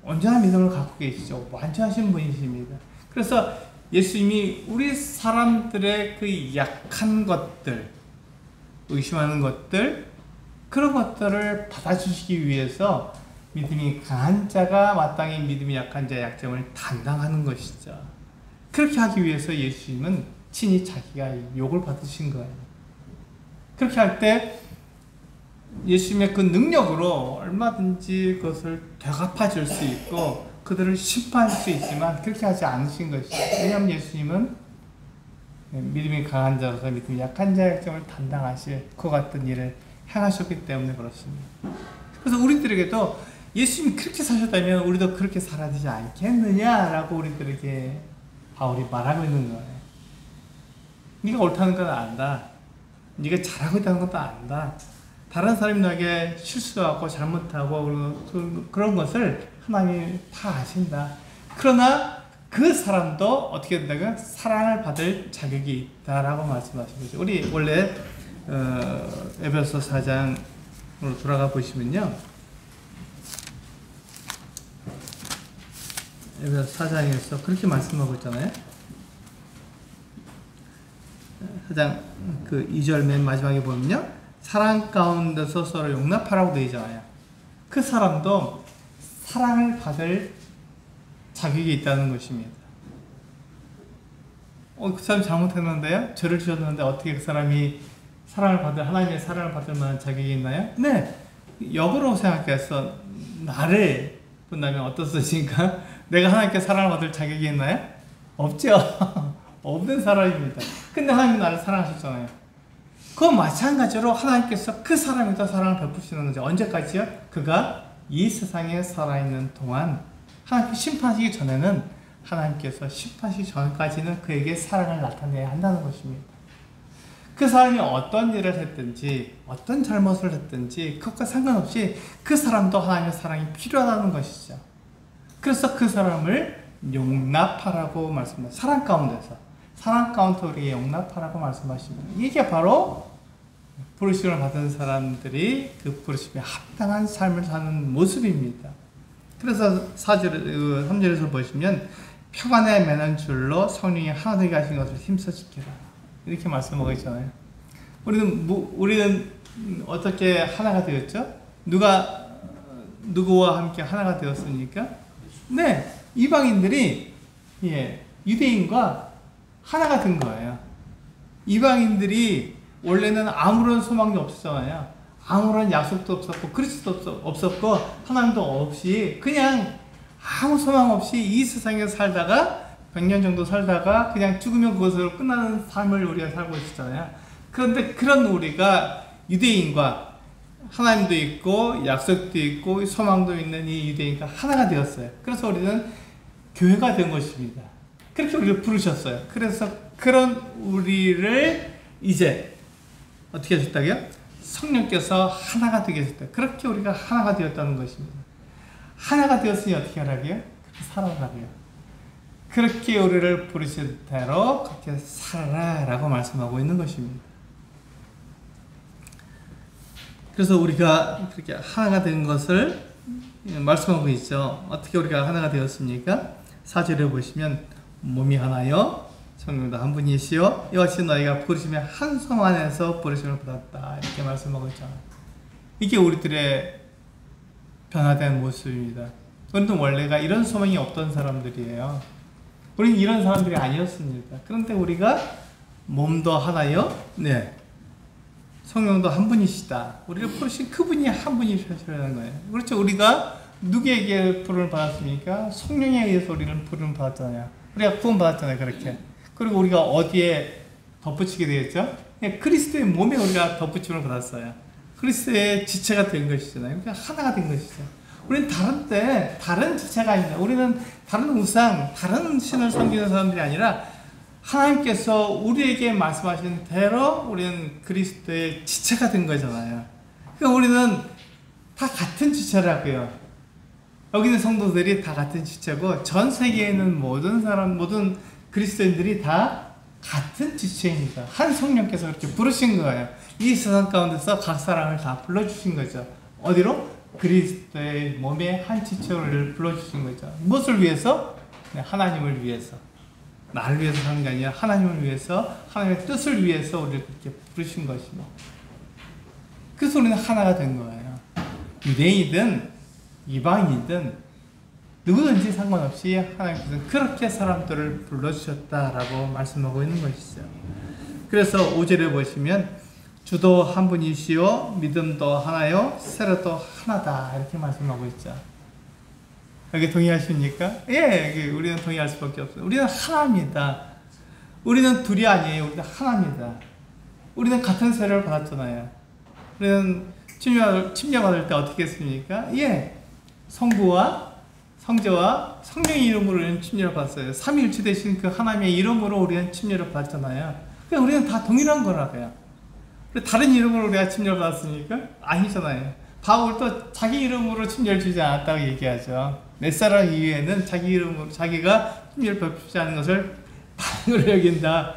언제나 믿음을 갖고 계시죠. 완전하신 분이십니다. 그래서 예수님이 우리 사람들의 그 약한 것들, 의심하는 것들, 그런 것들을 받아주시기 위해서 믿음이 강한 자가 마땅히 믿음이 약한 자의 약점을 담당하는 것이죠. 그렇게 하기 위해서 예수님은 친히 자기가 욕을 받으신 거예요. 그렇게 할 때 예수님의 그 능력으로 얼마든지 그것을 되갚아 줄 수 있고 그들을 심판할 수 있지만 그렇게 하지 않으신 것이죠. 왜냐하면 예수님은 믿음이 강한 자로서 믿음이 약한 자의 약점을 담당하실 그 같은 일을 행하셨기 때문에 그렇습니다. 그래서 우리들에게도 예수님이 그렇게 사셨다면 우리도 그렇게 살아야 되지 않겠느냐라고 우리들에게 바울이 말하고 있는 거예요. 네가 옳다는 건 안다. 네가 잘하고 있다는 것도 안다. 다른 사람이 너에게 실수하고 잘못하고 그런 것을 하나님이 다 아신다. 그러나 그 사람도 어떻게 된다고요? 사랑을 받을 자격이 있다라고 말씀하신 거죠. 우리 원래 에베소 4장으로 돌아가 보시면요. 에베소 4장에서 그렇게 말씀하고 있잖아요. 4장 그 2절 맨 마지막에 보면요. 사랑 가운데서 서로 용납하라고 되어 있잖아요. 그 사람도 사랑을 받을 자격이 있다는 것입니다. 그 사람 잘못했는데요? 죄를 지었는데 어떻게 그 사람이 사랑을 받을, 하나님의 사랑을 받을 만한 자격이 있나요? 네. 역으로 생각해서 나를 본다면 어떻습니까? 내가 하나님께 사랑을 받을 자격이 있나요? 없죠. 없는 사람입니다. 근데 하나님이 나를 사랑하셨잖아요. 그건 마찬가지로 하나님께서 그 사람에게 사랑을 베푸시는 거죠. 언제까지요? 그가 이 세상에 살아있는 동안 하나님께 심판하시기 전에는 하나님께서 심판하시기 전까지는 그에게 사랑을 나타내야 한다는 것입니다. 그 사람이 어떤 일을 했든지 어떤 잘못을 했든지 그것과 상관없이 그 사람도 하나님의 사랑이 필요하다는 것이죠. 그래서 그 사람을 용납하라고 말씀합니다. 사랑 가운데서. 사랑 가운데 우리에게 용납하라고 말씀하십니다. 이게 바로 부르심을 받은 사람들이 그 부르심에 합당한 삶을 사는 모습입니다. 그래서 4절, 3절에서 보시면 평안에 매는 줄로 성령이 하나 되게 하신 것을 힘써 지켜라. 이렇게 말씀하고 있잖아요. 우리는 어떻게 하나가 되었죠? 누구와 함께 하나가 되었습니까? 네, 이방인들이 유대인과 하나가 된 거예요. 이방인들이 원래는 아무런 소망도 없었잖아요. 아무런 약속도 없었고 그리스도도 없었고 하나님도 없이 그냥 아무 소망 없이 이 세상에서 살다가 100년 정도 살다가 그냥 죽으면 그것으로 끝나는 삶을 우리가 살고 있었잖아요. 그런데 그런 우리가 유대인과 하나님도 있고 약속도 있고 소망도 있는 이 유대인과 하나가 되었어요. 그래서 우리는 교회가 된 것입니다. 그렇게 우리를 부르셨어요. 그래서 그런 우리를 이제 어떻게 하셨다고요? 성령께서 하나가 되게 하셨다. 그렇게 우리가 하나가 되었다는 것입니다. 하나가 되었으니 어떻게 하라고요? 그렇게 살아라고요. 그렇게 우리를 부르신 대로 그렇게 살아라라고 말씀하고 있는 것입니다. 그래서 우리가 그렇게 하나가 된 것을 말씀하고 있죠. 어떻게 우리가 하나가 되었습니까? 4절에 보시면 몸이 하나요 성령도 한 분이시요 이같이 너희가 부르심의 한 성 안에서 부르심을 받았다. 이렇게 말씀하고 있잖아요. 이게 우리들의 변화된 모습입니다. 우리는 원래가 이런 소망이 없던 사람들이에요. 우리는 이런 사람들이 아니었습니다. 그런데 우리가 몸도 하나요? 네. 성령도 한 분이시다. 우리를 부르신 그분이 한 분이시라는 거예요. 그렇죠. 우리가 누구에게 부름을 받았습니까? 성령에 의해서 우리는 부름을 받았잖아요. 우리가 구원 받았잖아요. 그렇게. 그리고 우리가 어디에 덧붙이게 되었죠? 그리스도의 몸에 우리가 덧붙임을 받았어요. 그리스도의 지체가 된 것이잖아요. 그러니까 하나가 된 것이죠. 우리는 다른 지체가 아닙니다. 우리는 다른 우상, 다른 신을 섬기는 사람들이 아니라 하나님께서 우리에게 말씀하신 대로 우리는 그리스도의 지체가 된 거잖아요. 그러니까 우리는 다 같은 지체라고요. 여기 있는 성도들이 다 같은 지체고 전 세계에 있는 모든 그리스도인들이 다 같은 지체입니다. 한 성령께서 그렇게 부르신 거예요. 이 세상 가운데서 각 사람을 다 불러주신 거죠. 어디로? 그리스도의 몸의 한 지체를 불러주신 거죠. 무엇을 위해서? 하나님을 위해서. 나를 위해서 하는 게 아니라 하나님을 위해서, 하나님의 뜻을 위해서 우리를 그렇게 부르신 것입니다. 그래서 우리는 하나가 된 거예요. 유대인이든 이방인이든 누구든지 상관없이 하나님께서는 그렇게 사람들을 불러주셨다라고 말씀하고 있는 것이죠. 그래서 5절에 보시면 주도 한 분이시요 믿음도 하나요 세례도 하나다 이렇게 말씀하고 있죠. 여기 동의하십니까? 예, 우리는 동의할 수밖에 없어요. 우리는 하나입니다. 우리는 둘이 아니에요. 우리는 하나입니다. 우리는 같은 세례를 받았잖아요. 우리는 침례받을 때 어떻게 했습니까? 예, 성부와 성자와 성령의 이름으로 우리는 침례를 받았어요. 삼위일체 되신 그 하나님의 이름으로 우리는 침례를 받았잖아요. 그러니까 우리는 다 동일한 거라고요. 다른 이름으로 우리가 침례를 받았습니까? 아니잖아요. 바울도 자기 이름으로 침례를 주지 않았다고 얘기하죠. 몇 사람 이외에는 자기 이름으로 자기가 침례를 베푸지 않은 것을 다른 걸 여긴다.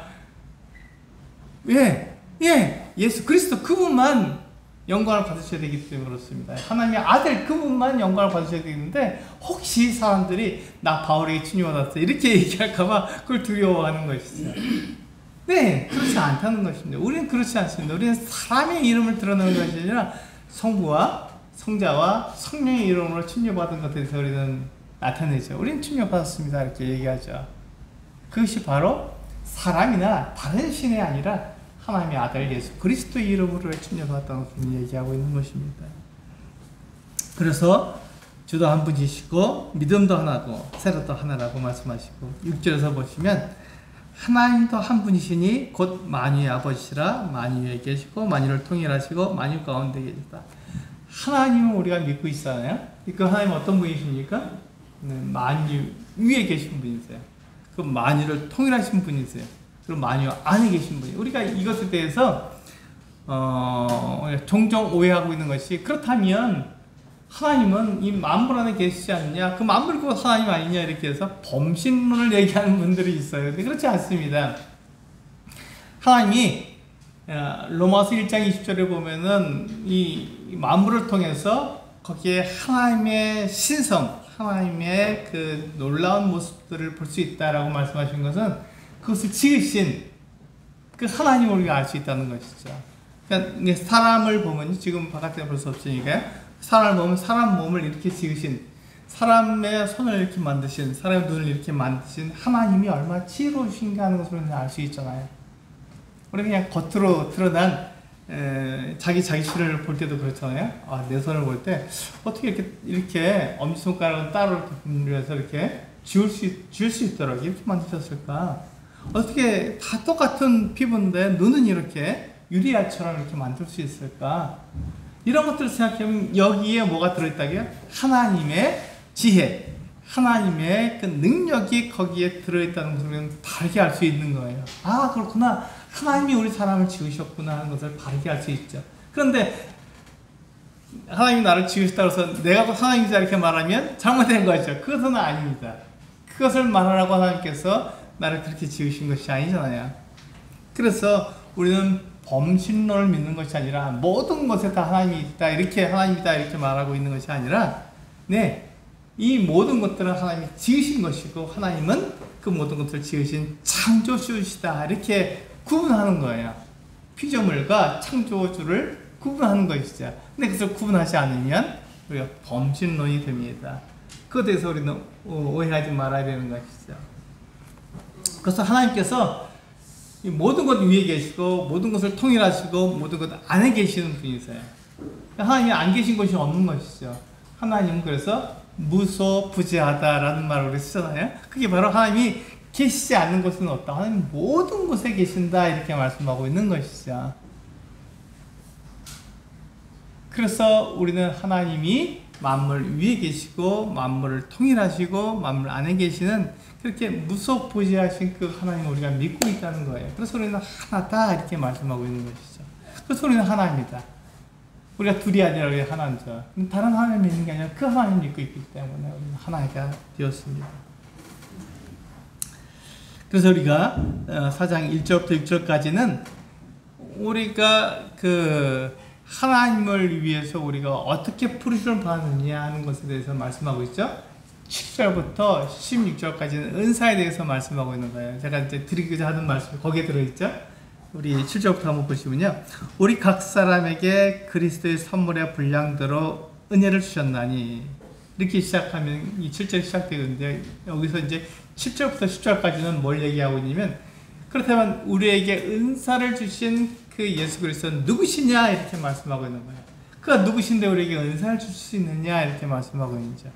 왜? 예, 예수 그리스도 그분만 영광을 받으셔야 되기 때문에 그렇습니다. 하나님의 아들 그분만 영광을 받으셔야 되는데 혹시 사람들이 나 바울에게 침례받았어 이렇게 얘기할까봐 그걸 두려워하는 것이죠. 네, 그렇지 않다는 것입니다. 우리는 그렇지 않습니다. 우리는 사람의 이름을 드러내는 것이 아니라 성부와 성자와 성령의 이름으로 침례받은 것에 대해서 우리는 나타내죠. 우리는 침례받았습니다 이렇게 얘기하죠. 그것이 바로 사람이나 다른 신이 아니라 하나님의 아들 예수 그리스도의 이름으로 침례받았다는 것을 얘기하고 있는 것입니다. 그래서 주도 한 분이시고 믿음도 하나고 세례도 하나라고 말씀하시고 6절에서 보시면 하나님도 한 분이시니 곧 만유의 아버지시라 만유에 계시고 만유를 통일하시고 만유 가운데 계시다. 하나님은 우리가 믿고 있잖아요. 그 하나님은 어떤 분이십니까? 네, 만유 위에 계신 분이세요. 그 만유를 통일하신 분이세요. 그리고 만유 안에 계신 분이에요. 우리가 이것에 대해서 종종 오해하고 있는 것이 그렇다면 하나님은 이 만물 안에 계시지 않느냐? 그 만물이 곧 하나님 아니냐? 이렇게 해서 범신론을 얘기하는 분들이 있어요. 근데 그렇지 않습니다. 하나님이 로마서 1장 20절에 보면은 이 만물을 통해서 거기에 하나님의 신성, 하나님의 그 놀라운 모습들을 볼 수 있다라고 말씀하신 것은 그것을 지으신 그 하나님을 우리가 알 수 있다는 것이죠. 그러니까 사람을 보면 지금 바깥에 볼 수 없으니까 사람을 보면 사람 몸을 이렇게 지으신, 사람의 손을 이렇게 만드신, 사람의 눈을 이렇게 만드신 하나님이 얼마나 지혜로우신가 하는 것을 알 수 있잖아요. 우리 그냥 겉으로 드러난 자기 자신을 볼 때도 그렇잖아요. 내 손을 볼 때 어떻게 이렇게 엄지손가락을 따로 이렇게 분류해서 이렇게 지울 수 있도록 이렇게 만드셨을까? 어떻게 다 똑같은 피부인데 눈은 이렇게 유리알처럼 이렇게 만들 수 있을까? 이런 것들을 생각하면 여기에 뭐가 들어있다고요? 하나님의 지혜, 하나님의 그 능력이 거기에 들어있다는 것을 바르게 알 수 있는 거예요. 아, 그렇구나. 하나님이 우리 사람을 지으셨구나 하는 것을 바르게 알 수 있죠. 그런데 하나님이 나를 지으셨다고 해서 내가 하나님이다 이렇게 말하면 잘못된 거죠. 그것은 아닙니다. 그것을 말하라고 하나님께서 나를 그렇게 지으신 것이 아니잖아요. 그래서 우리는 범신론을 믿는 것이 아니라 모든 것에 다 하나님이 있다, 이렇게 하나님이다 이렇게 말하고 있는 것이 아니라, 이 모든 것들은 하나님이 지으신 것이고 하나님은 그 모든 것들을 지으신 창조주시다 이렇게 구분하는 거예요. 피조물과 창조주를 구분하는 것이죠. 근데 그것을 구분하지 않으면 우리가 범신론이 됩니다. 그것에 대해서 우리는 오해하지 말아야 되는 것이죠. 그래서 하나님께서 모든 것 위에 계시고 모든 것을 통일하시고 모든 것 안에 계시는 분이세요. 하나님이 안 계신 것이 없는 것이죠. 하나님은 그래서 무소부재하다라는 말을 우리 쓰잖아요. 그게 바로 하나님이 계시지 않는 곳은 없다. 하나님 모든 곳에 계신다 이렇게 말씀하고 있는 것이죠. 그래서 우리는 하나님이 만물 위에 계시고 만물을 통일하시고 만물 안에 계시는 그렇게 무소부재하신 그 하나님을 우리가 믿고 있다는 거예요. 그래서 우리는 하나다 이렇게 말씀하고 있는 것이죠. 그래서 우리는 하나입니다. 우리가 둘이 아니라 우리 하나죠. 다른 하나님을 믿는 게 아니라 그 하나님을 믿고 있기 때문에 우리는 하나가 되었습니다. 그래서 우리가 4장 1절부터 6절까지는 우리가 그 하나님을 위해서 우리가 어떻게 부르심을 받느냐 하는 것에 대해서 말씀하고 있죠. 7절부터 16절까지는 은사에 대해서 말씀하고 있는 거예요. 제가 이제 드리고자 하는 말씀 거기에 들어있죠. 우리 7절부터 한번 보시면요. 우리 각 사람에게 그리스도의 선물의 분량대로 은혜를 주셨나니, 이렇게 시작하면 이 7절이 시작되는데, 여기서 이제 7절부터 10절까지는 뭘 얘기하고 있냐면, 그렇다면 우리에게 은사를 주신 그 예수 그리스도는 누구시냐 이렇게 말씀하고 있는 거예요. 그가 누구신데 우리에게 은사를 줄 수 있느냐 이렇게 말씀하고 있는 거죠.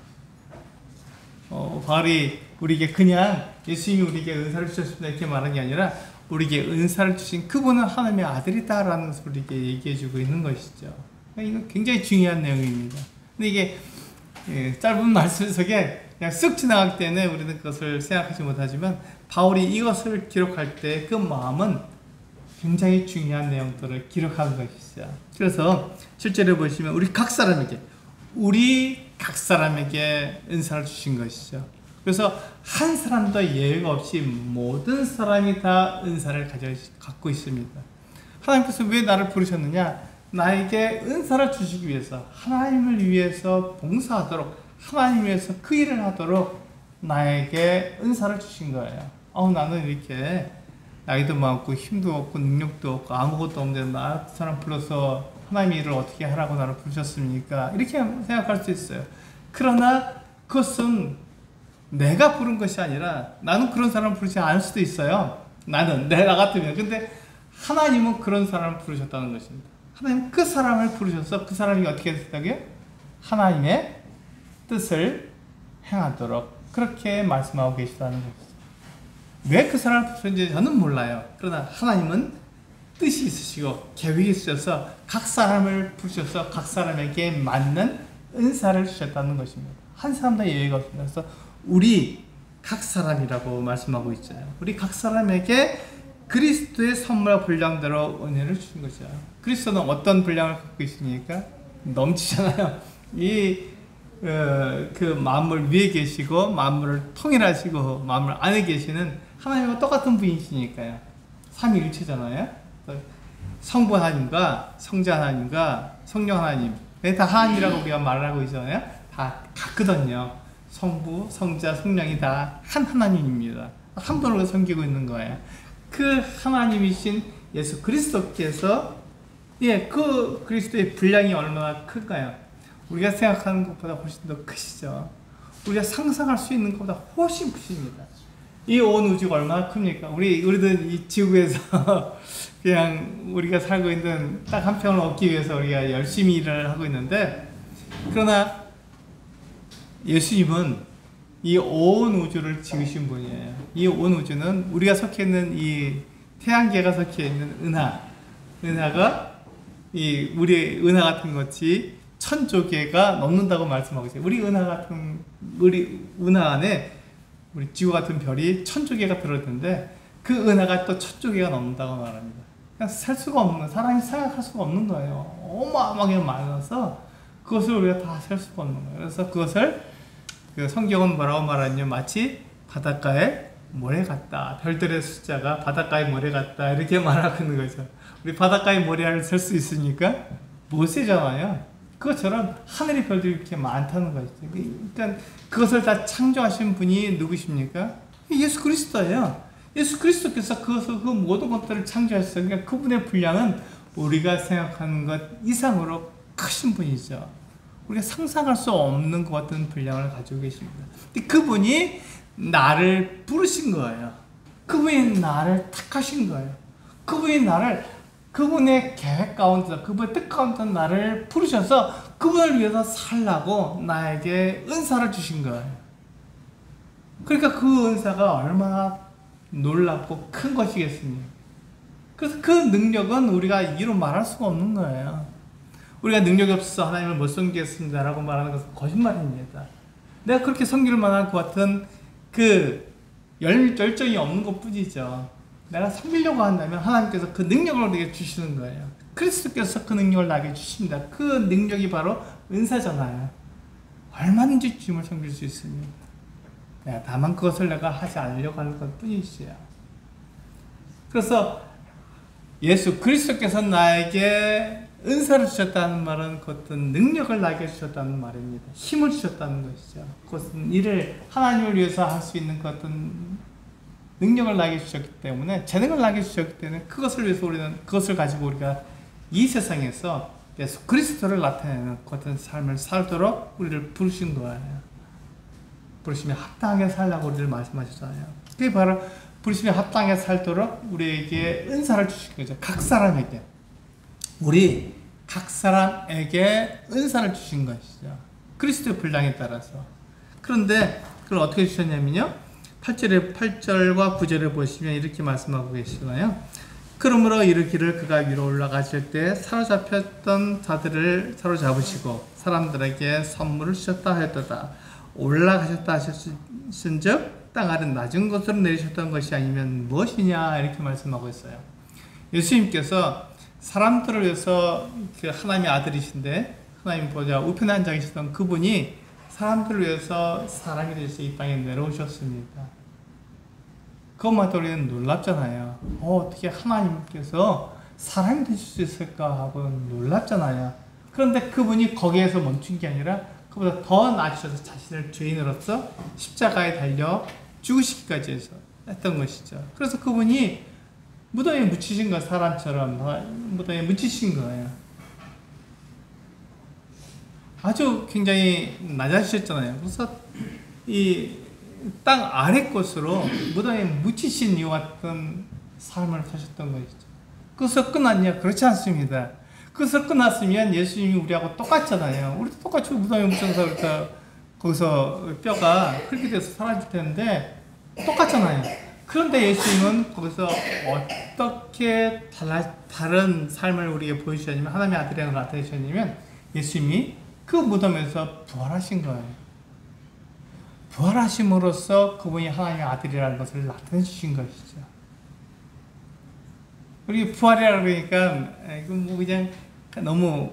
바울이 우리에게 그냥 예수님이 우리에게 은사를 주셨습니다 이렇게 말하는 게 아니라 우리에게 은사를 주신 그분은 하나님의 아들이다라는 것을 우리에게 얘기해주고 있는 것이죠. 이거 굉장히 중요한 내용입니다. 근데 이게 짧은 말씀 속에 그냥 쓱 지나가기 때문에 우리는 그것을 생각하지 못하지만 바울이 이것을 기록할 때 그 마음은 굉장히 중요한 내용들을 기록한 것이죠. 그래서 실제로 보시면 우리 각 사람에게 은사를 주신 것이죠. 그래서 한 사람도 예외가 없이 모든 사람이 다 은사를 갖고 있습니다. 하나님께서 왜 나를 부르셨느냐? 나에게 은사를 주시기 위해서, 하나님을 위해서 봉사하도록, 하나님 위해서 그 일을 하도록 나에게 은사를 주신 거예요. 나는 이렇게 나이도 많고 힘도 없고 능력도 없고 아무것도 없는데 나 사람 불러서 하나님의 일을 어떻게 하라고 나를 부르셨습니까? 이렇게 생각할 수 있어요. 그러나 그것은 내가 부른 것이 아니라, 나는 그런 사람을 부르지 않을 수도 있어요. 내가 같으면. 근데 하나님은 그런 사람을 부르셨다는 것입니다. 하나님은 그 사람을 부르셔서 그 사람이 어떻게 됐다고요? 하나님의 뜻을 행하도록 그렇게 말씀하고 계시다는 것입니다. 왜 그 사람을 부르셨는지 저는 몰라요. 그러나 하나님은 뜻이 있으시고 계획이 있으셔서 각 사람을 부르셔서 각 사람에게 맞는 은사를 주셨다는 것입니다. 한 사람도 예외가 없습니다. 그래서 우리 각 사람이라고 말씀하고 있잖아요. 우리 각 사람에게 그리스도의 선물과 분량대로 은혜를 주신 것이죠. 그리스도는 어떤 분량을 갖고 있습니까? 넘치잖아요. 그 만물 위에 계시고 만물을 통일하시고 만물 안에 계시는 하나님과 똑같은 분이시니까요. 삼위일체잖아요. 성부 하나님과 성자 하나님과 성령 하나님, 다 하나님이라고 우리가 말하고 있잖아요. 다 같거든요. 성부, 성자, 성령이 다 한 하나님입니다. 한 분으로 섬기고 있는 거예요. 그 하나님이신 예수 그리스도께서, 그 그리스도의 분량이 얼마나 클까요? 우리가 생각하는 것보다 훨씬 더 크시죠. 우리가 상상할 수 있는 것보다 훨씬 크십니다. 이 온 우주가 얼마나 큽니까? 우리들 이 지구에서 그냥 우리가 살고 있는 딱 한 평을 얻기 위해서 우리가 열심히 일을 하고 있는데, 그러나 예수님은 이 온 우주를 지으신 분이에요. 이 온 우주는 우리가 속해 있는 이 태양계가 속해 있는 은하가 우리 은하 같은 것이 천조개가 넘는다고 말씀하고 있어요. 우리 은하 안에 우리 지구 같은 별이 천조개가 들어있는데 그 은하가 또 천조개가 넘는다고 말합니다. 그냥 살 수가 없는, 사람이 생각할 수가 없는 거예요. 어마어마하게 많아서 그것을 우리가 다 셀 수가 없는 거예요. 그래서 그것을 성경은 뭐라고 말하냐면 마치 바닷가에 모래 같다. 별들의 숫자가 바닷가에 모래 같다. 이렇게 말하고 있는 거죠. 우리 바닷가에 모래를 셀 수 있으니까 못 세잖아요. 그것처럼 하늘의 별들이 이렇게 많다는 것이죠. 그러니까 그것을 다 창조하신 분이 누구십니까? 예수 그리스도예요. 예수 그리스도께서 그 모든 것들을 창조하셨어요. 그러니까 그분의 분량은 우리가 생각하는 것 이상으로 크신 분이죠. 우리가 상상할 수 없는 것 같은 분량을 가지고 계십니다. 근데 그분이 나를 부르신 거예요. 그분이 나를 택하신 거예요. 그분의 계획 가운데서, 그분의 뜻 가운데 나를 부르셔서 그분을 위해서 살라고 나에게 은사를 주신 거예요. 그러니까 그 은사가 얼마나 놀랍고 큰 것이겠습니까? 그래서 그 능력은 우리가 이루 말할 수가 없는 거예요. 우리가 능력이 없어서 하나님을 못 섬기겠습니다 라고 말하는 것은 거짓말입니다. 내가 그렇게 섬길 만한 것 같은 그 열정이 없는 것 뿐이죠. 내가 섬기려고 한다면 하나님께서 그 능력을 내게 주시는 거예요. 그리스도께서 그 능력을 나에게 주십니다. 그 능력이 바로 은사잖아요. 얼마든지 주님을 섬길 수 있습니다. 다만 그것을 내가 하지 않으려고 하는 것 뿐이지요. 그래서 예수 그리스도께서 나에게 은사를 주셨다는 말은 어떤 능력을 나에게 주셨다는 말입니다. 힘을 주셨다는 것이죠. 그것은 일을 하나님을 위해서 할 수 있는 어떤 능력을 나에게 주셨기 때문에, 재능을 나에게 주셨기 때문에 그것을 위해서 그것을 가지고 우리가 이 세상에서 예수 그리스도를 나타내는 어떤 삶을 살도록 우리를 부르신 거예요. 부르심에 합당하게 살라고 우리를 말씀하셨잖아요. 그게 바로 부르심에 합당하게 살도록 우리에게 은사를 주신 거죠. 각 사람에게. 우리 각 사람에게 은사를 주신 것이죠. 그리스도의 분량에 따라서. 그런데 그걸 어떻게 주셨냐면요, 8절과 9절을 보시면 이렇게 말씀하고 계시잖아요. 그러므로 이르기를 그가 위로 올라가실 때 사로잡혔던 자들을 사로잡으시고 사람들에게 선물을 주셨다 하였도다. 올라가셨다 하셨은즉 땅 아래 낮은 곳으로 내리셨던 것이 아니면 무엇이냐, 이렇게 말씀하고 있어요. 예수님께서 사람들을 위해서 하나님의 아들이신데 하나님 보좌 우편에 앉아 계셨던 그분이 사람들을 위해서 사람이 되셔서 이 땅에 내려오셨습니다. 그것만 우리는 놀랍잖아요. 어떻게 하나님께서 사람이 되실 수 있을까 하고 놀랍잖아요. 그런데 그분이 거기에서 멈춘 게 아니라 그보다 더 나아지셔서 자신을 죄인으로서 십자가에 달려 죽으시기까지 해서 했던 것이죠. 그래서 그분이 무덤에 묻히신 거, 사람처럼 무덤에 묻히신 거예요. 아주 굉장히 낮아지셨잖아요. 그래서 이 땅 아래 곳으로 무덤에 묻히신 이와 같은 삶을 사셨던 것이죠. 그래서 끝났냐? 그렇지 않습니다. 그래서 끝났으면 예수님이 우리하고 똑같잖아요. 우리도 똑같이 무덤에 묻혀서 거기서 뼈가 그렇게 돼서 사라질 텐데 똑같잖아요. 그런데 예수님은 거기서 어떻게 다른 삶을 우리에게 보여주셨냐면, 하나님의 아들이라고 나타내셨냐면 예수님이 그 무덤에서 부활하신 거예요. 부활하심으로써 그분이 하나님의 아들이라는 것을 나타내 주신 것이죠. 우리 부활이라고 그러니까 뭐 그냥 너무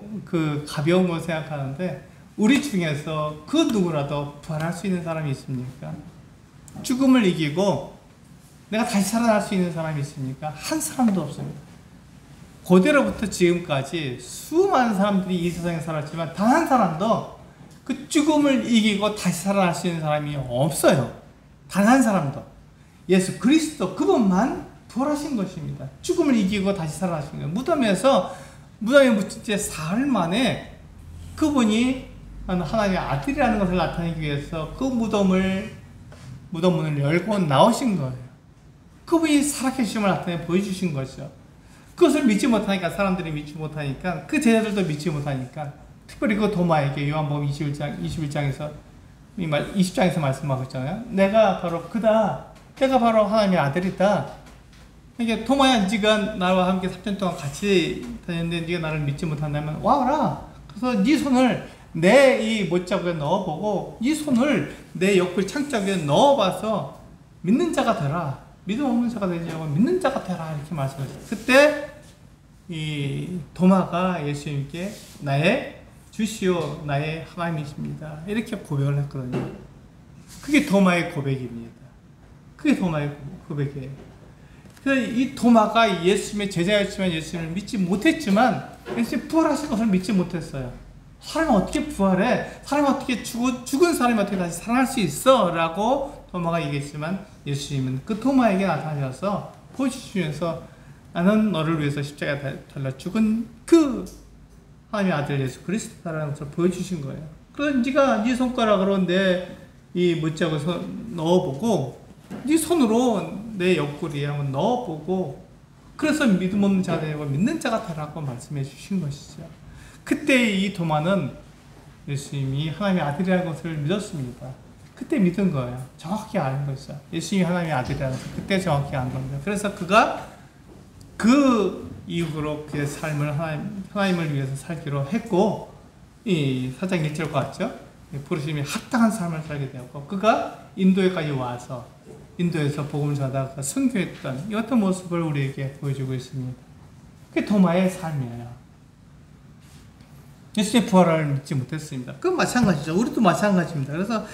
가벼운 걸 생각하는데, 우리 중에서 그 누구라도 부활할 수 있는 사람이 있습니까? 죽음을 이기고 내가 다시 살아날 수 있는 사람이 있습니까? 한 사람도 없습니다. 고대로부터 지금까지 수많은 사람들이 이 세상에 살았지만 단 한 사람도 그 죽음을 이기고 다시 살아날 수 있는 사람이 없어요. 단 한 사람도. 예수 그리스도 그분만 부활하신 것입니다. 죽음을 이기고 다시 살아나신 거예요. 무덤에 묻힌 지 사흘 만에 그분이 하나님의 아들이라는 것을 나타내기 위해서 그 무덤문을 열고 나오신 거예요. 그분이 살아계심을 나타내 보여주신 거죠. 그것을 믿지 못하니까, 사람들이 믿지 못하니까, 그 제자들도 믿지 못하니까, 특별히 그 도마에게 요한복음 21장에서 20장에서 말씀하고 있잖아요. 내가 바로 그다. 내가 바로 하나님의 아들이다. 이게 도마야, 네가 나와 함께 3년 동안 같이 다녔는데 네가 나를 믿지 못한다면 와라. 그래서 네 손을 내 이 못자국에 넣어보고 네 손을 내 옆구리 창자국에 넣어봐서 믿는 자가 되라. 믿음 없는 자가 되지 않고 믿는 자가 되라. 이렇게 말씀하셨어요. 그때 이 도마가 예수님께 나의 주시오, 나의 하나님이십니다. 이렇게 고백을 했거든요. 그게 도마의 고백입니다. 그게 도마의 고백이에요. 그래서 이 도마가 예수님의 제자였지만 예수님을 믿지 못했지만 예수님 부활하신 것을 믿지 못했어요. 사람이 어떻게 부활해? 사람이 어떻게 죽은 사람이 어떻게 다시 살아날 수 있어? 라고 도마가 얘기했지만 예수님은 그 도마에게 나타나셔서 보여주시면서 나는 너를 위해서 십자가에 달려 죽은 그 하나님의 아들 예수 그리스도라는 것을 보여주신 거예요. 그래서 네가 네 손가락으로 내 이 못자국을 넣어보고 네 손으로 내 옆구리에 한번 넣어보고 그래서 믿음 없는 자가 되고 믿는 자가 되라고 말씀해 주신 것이죠. 그때 이 도마는 예수님이 하나님의 아들이라는 것을 믿었습니다. 그때 믿은 거예요. 정확히 아는 거죠. 예수님이 하나님의 아들이라는 것을 그때 정확히 안 겁니다. 그래서 그가 그 이후로 그의 삶을 하나님을 위해서 살기로 했고, 이 4장 1절과 같죠? 부르심이 합당한 삶을 살게 되었고, 그가 인도에까지 와서 인도에서 복음을 전하다가 선교했던 이 어떤 모습을 우리에게 보여주고 있습니다. 그게 도마의 삶이에요. 예수님의 부활을 믿지 못했습니다. 그건 마찬가지죠. 우리도 마찬가지입니다. 그래서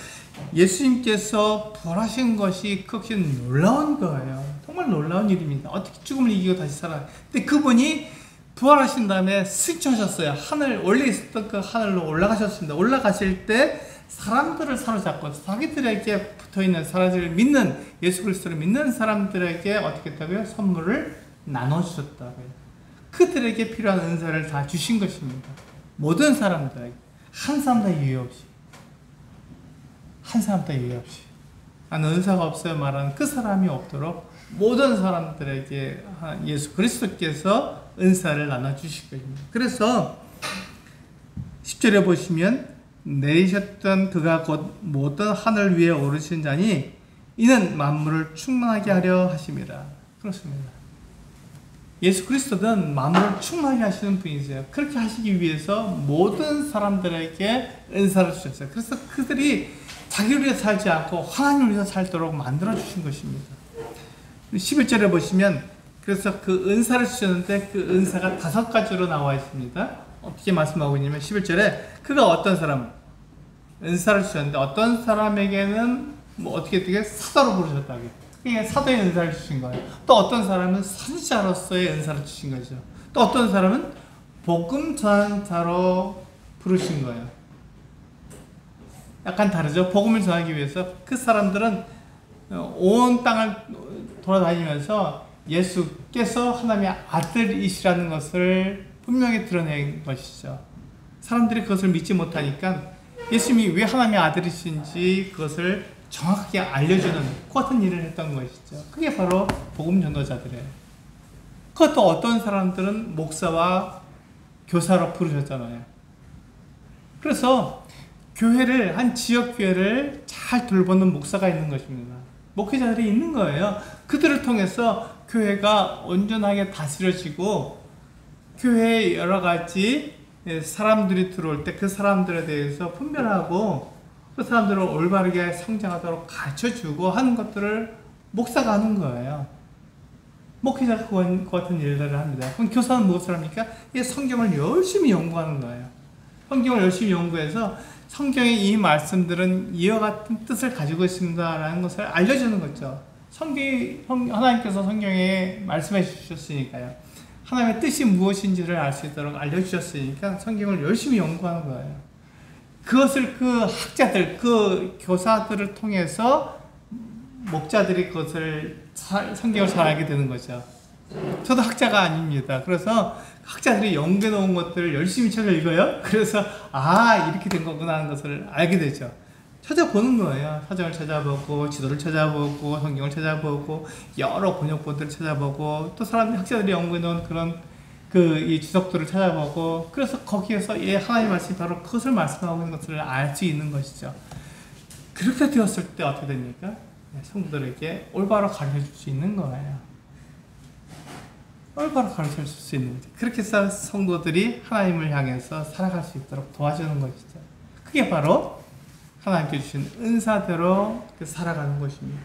예수님께서 부활하신 것이 그것이 놀라운 거예요. 정말 놀라운 일입니다. 어떻게 죽음을 이기고 다시 살아요. 근데 그분이 부활하신 다음에 승천하셨어요. 원래 있었던 그 하늘로 올라가셨습니다. 올라가실 때 사람들을 사로잡고 자기들에게 붙어있는 사람들을 믿는, 예수 그리스도를 믿는 사람들에게 어떻게 했다고요? 선물을 나눠주셨다고요. 그들에게 필요한 은사를 다 주신 것입니다. 모든 사람들에게. 한 사람 다 유예 없이. 한 사람 다 유예 없이. 나는 은사가 없어요 말하는 그 사람이 없도록 모든 사람들에게 예수 그리스도께서 은사를 나눠주실 것입니다. 그래서 10절에 보시면 내리셨던 그가 곧 모든 하늘 위에 오르신 자니 이는 만물을 충만하게 하려 하심이라. 그렇습니다. 예수 그리스도는 만물을 충만하게 하시는 분이세요. 그렇게 하시기 위해서 모든 사람들에게 은사를 주셨어요. 그래서 그들이 자기를 위해 살지 않고 하나님을 위해서 살도록 만들어 주신 것입니다. 11절에 보시면 그래서 그 은사를 주셨는데 그 은사가 5가지로 나와 있습니다. 어떻게 말씀하고 있냐면 11절에 그가 어떤 사람 은사를 주셨는데 어떤 사람에게는 뭐 어떻게 사도로 부르셨다고. 그게 사도의 은사를 주신 거예요. 또 어떤 사람은 선지자로서의 은사를 주신 거죠. 또 어떤 사람은 복음 전자로 부르신 거예요. 약간 다르죠. 복음을 전하기 위해서 그 사람들은 온 땅을 돌아다니면서 예수께서 하나님의 아들이시라는 것을 분명히 드러낸 것이죠. 사람들이 그것을 믿지 못하니까 예수님이 왜 하나님의 아들이신지 그것을 정확하게 알려주는 그 같은 일을 했던 것이죠. 그게 바로 복음 전도자들이에요. 그것도 어떤 사람들은 목사와 교사로 부르셨잖아요. 그래서 교회를, 한 지역 교회를 잘 돌보는 목사가 있는 것입니다. 목회자들이 있는 거예요. 그들을 통해서 교회가 온전하게 다스려지고 교회에 여러 가지 사람들이 들어올 때 그 사람들에 대해서 분별하고 그 사람들을 올바르게 성장하도록 가르쳐주고 하는 것들을 목사가 하는 거예요. 목회자가 그 같은 일들을 합니다. 그럼 교사는 무엇을 합니까? 성경을 열심히 연구하는 거예요. 성경을 열심히 연구해서 성경의 이 말씀들은 이와 같은 뜻을 가지고 있습니다라는 것을 알려주는 거죠. 하나님께서 성경에 말씀해 주셨으니까요. 하나님의 뜻이 무엇인지를 알 수 있도록 알려주셨으니까 성경을 열심히 연구하는 거예요. 그것을 그 학자들, 그 교사들을 통해서 목자들이 그것을 성경을 잘 알게 되는 거죠. 저도 학자가 아닙니다. 그래서 학자들이 연구해 놓은 것들을 열심히 찾아 읽어요. 그래서 이렇게 된 거구나 하는 것을 알게 되죠. 찾아보는 거예요. 사전을 찾아보고 지도를 찾아보고 성경을 찾아보고 여러 번역본들을 찾아보고 또 학자들이 연구해 놓은 그런 이 주석들을 찾아보고 그래서 거기에서 하나님 말씀이 바로 그것을 말씀하고 있는 것을 알 수 있는 것이죠. 그렇게 되었을 때 어떻게 됩니까? 성도들에게 올바로 가르쳐 줄 수 있는 거예요. 올바로 가르쳐 줄 수 있는 거죠. 그렇게 해서 성도들이 하나님을 향해서 살아갈 수 있도록 도와주는 것이죠. 그게 바로 하나님께 주신 은사대로 살아가는 것입니다.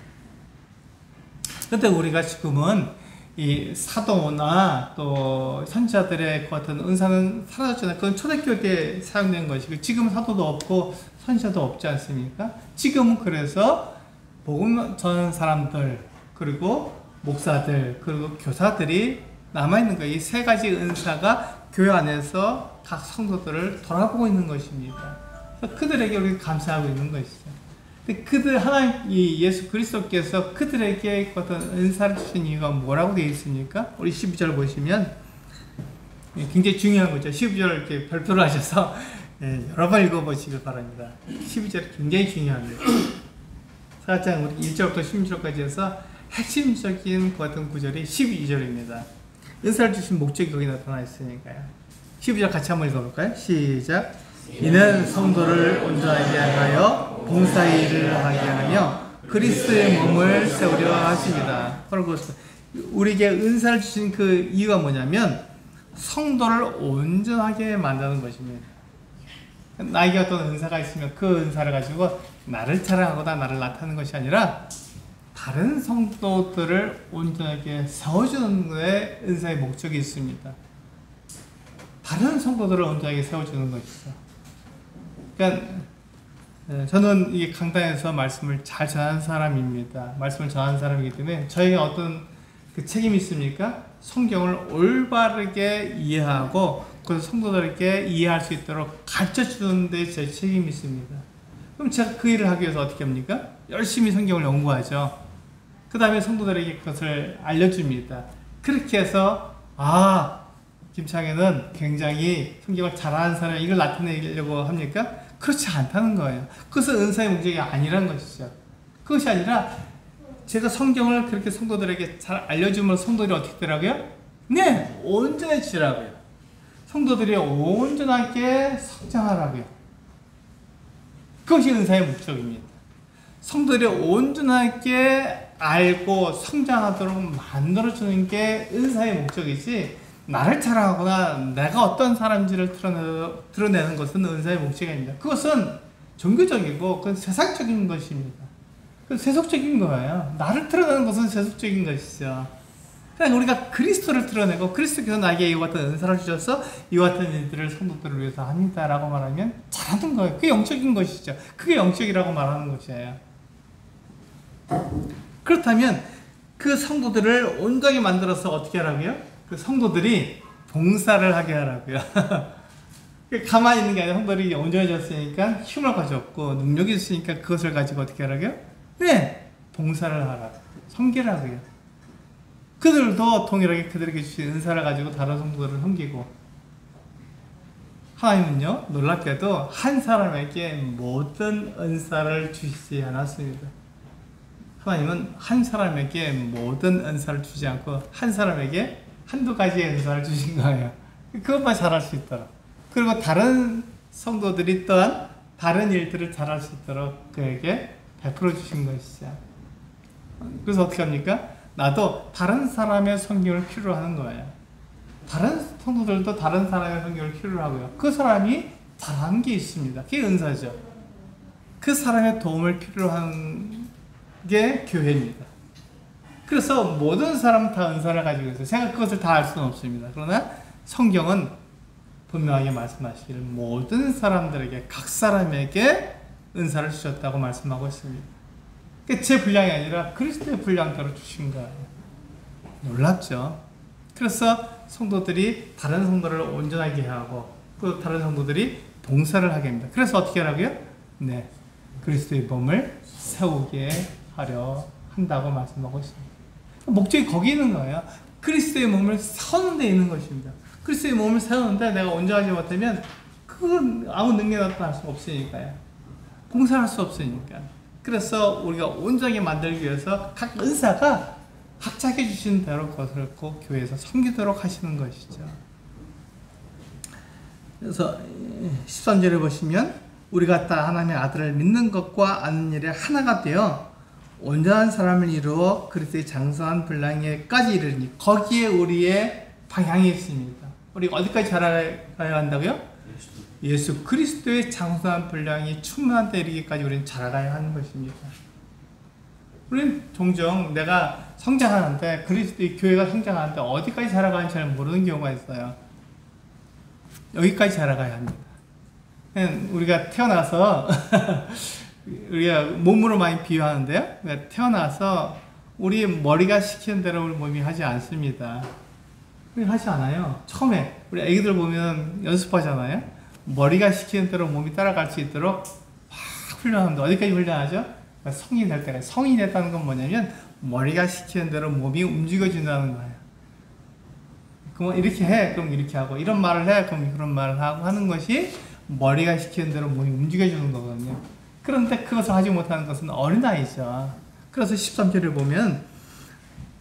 그런데 우리가 지금은 이 사도나 또 선지자들의 그 같은 은사는 사라졌잖아요. 그건 초대교회 때 사용된 것이고 지금은 사도도 없고 선지자도 없지 않습니까? 지금은 그래서 복음 전하는 사람들 그리고 목사들 그리고 교사들이 남아있는 거예요. 이 세 가지 은사가 교회 안에서 각 성도들을 돌아보고 있는 것입니다. 그들에게 우리가 감사하고 있는 것이죠. 근데 하나님, 예수 그리스도께서 그들에게 어떤 은사를 주신 이유가 뭐라고 되어 있습니까? 우리 12절 보시면 굉장히 중요한 거죠. 12절 이렇게 별표를 하셔서 여러 번 읽어보시길 바랍니다. 12절이 굉장히 중요합니다. 사장 우리 1절부터 16절까지 해서 핵심적인 그 같은 구절이 12절입니다. 은사를 주신 목적이 거기 나타나 있으니까요. 12절 같이 한번 읽어볼까요? 시작. 이는 성도를 온전하게 하여 봉사일을 하게 하며 그리스도의 몸을 세우려 하십니다. 바로 우리에게 은사를 주신 그 이유가 뭐냐면 성도를 온전하게 만드는 것입니다. 나에게 어떤 은사가 있으면 그 은사를 가지고 나를 자랑하거나 나를 나타내는 것이 아니라 다른 성도들을 온전하게 세워주는 것에 은사의 목적이 있습니다. 다른 성도들을 온전하게 세워주는 것이죠. 그러니까 저는 이 강단에서 말씀을 잘 전하는 사람입니다. 말씀을 전하는 사람이기 때문에 저에게 어떤 그 책임이 있습니까? 성경을 올바르게 이해하고 그 성도들에게 이해할 수 있도록 가르쳐주는 데 제 책임이 있습니다. 그럼 제가 그 일을 하기 위해서 어떻게 합니까? 열심히 성경을 연구하죠. 그 다음에 성도들에게 그것을 알려줍니다. 그렇게 해서 김창현은 굉장히 성경을 잘하는 사람 이걸 나타내려고 합니까? 그렇지 않다는 거예요. 그것은 은사의 목적이 아니라는 것이죠. 그것이 아니라 제가 성경을 그렇게 성도들에게 잘 알려주면 성도들이 어떻게 되라고요? 네! 온전해지라고요. 성도들이 온전하게 성장하라고요. 그것이 은사의 목적입니다. 성도들이 온전하게 알고 성장하도록 만들어주는 게 은사의 목적이지 나를 자랑하거나 내가 어떤 사람인지를 드러내는 것은 은사의 목적이 아닙니다. 그것은 종교적이고 그건 세상적인 것입니다. 그건 세속적인 거예요. 나를 드러내는 것은 세속적인 것이죠. 그러니까 우리가 그리스도를 드러내고 그리스도께서 나에게 이와 같은 은사를 주셔서 이와 같은 일들을 성도들을 위해서 합니다라고 말하면 잘하는 거예요. 그게 영적인 것이죠. 그게 영적이라고 말하는 것이에요. 그렇다면 그 성도들을 온전하게 만들어서 어떻게 하라고요? 그 성도들이 봉사를 하게 하라고요. 가만히 있는 게 아니라 성도들이 온전해졌으니까 힘을 가졌고 능력이 있으니까 그것을 가지고 어떻게 하라고요? 네! 봉사를 하라고. 섬기라고요. 그들도 동일하게 그들에게 주신 은사를 가지고 다른 성도들을 섬기고 하나님은요 놀랍게도 한 사람에게 모든 은사를 주시지 않았습니다. 하나님은 한 사람에게 모든 은사를 주지 않고 한 사람에게 한두 가지의 은사를 주신 거예요. 그것만 잘할 수 있도록. 그리고 다른 성도들이 또한 다른 일들을 잘할 수 있도록 그에게 베풀어 주신 것이죠. 그래서 어떻게 합니까? 나도 다른 사람의 성경을 필요로 하는 거예요. 다른 성도들도 다른 사람의 성경을 필요로 하고요. 그 사람이 잘하는 게 있습니다. 그게 은사죠. 그 사람의 도움을 필요로 하는 게 교회입니다. 그래서 모든 사람 다 은사를 가지고 있어요. 제가 그것을 다 알 수는 없습니다. 그러나 성경은 분명하게 말씀하시기를 모든 사람들에게 각 사람에게 은사를 주셨다고 말씀하고 있습니다. 그러니까 제 분량이 아니라 그리스도의 분량대로 주신 거예요. 놀랍죠? 그래서 성도들이 다른 성도를 온전하게 하고 또 다른 성도들이 봉사를 하게 합니다. 그래서 어떻게 하라고요? 네, 그리스도의 몸을 세우게 하려 한다고 말씀하고 있습니다. 목적이 거기 있는 거예요. 그리스도의 몸을 세우는 데 있는 것입니다. 그리스도의 몸을 세우는데 내가 온전하지 못하면 그건 아무 능력이 나타날 수 없으니까요. 봉사할 수 없으니까. 그래서 우리가 온전하게 만들기 위해서 각 은사가 각자에게 주신 대로 그것을 꼭 교회에서 섬기도록 하시는 것이죠. 그래서 13절에 보시면 우리가 다 하나님의 아들을 믿는 것과 아는 일에 하나가 되어 온전한 사람을 이루어 그리스도의 장성한 분량에까지 이르니 거기에 우리의 방향이 있습니다. 우리가 어디까지 자라가야 한다고요? 예수 그리스도의 장성한 분량이 충만한 데 이르기까지 우리는 자라가야 하는 것입니다. 우리는 종종 내가 성장하는데 그리스도의 교회가 성장하는데 어디까지 자라가는지 잘 모르는 경우가 있어요. 여기까지 자라가야 합니다. 우리가 태어나서 우리가 몸으로 많이 비유하는데요. 우리가 태어나서 우리 머리가 시키는 대로 우리 몸이 하지 않습니다. 하지 않아요. 처음에 우리 애기들 보면 연습하잖아요. 머리가 시키는 대로 몸이 따라갈 수 있도록 막 훈련합니다. 어디까지 훈련하죠? 성인이 될 때까지. 성인이 됐다는 건 뭐냐면 머리가 시키는 대로 몸이 움직여진다는 거예요. 그럼 이렇게 해, 그럼 이렇게 하고, 이런 말을 해, 그럼 그런 말을 하고 하는 것이 머리가 시키는 대로 몸이 움직여주는 거거든요. 그런데 그것을 하지 못하는 것은 어린아이죠. 그래서 13절을 보면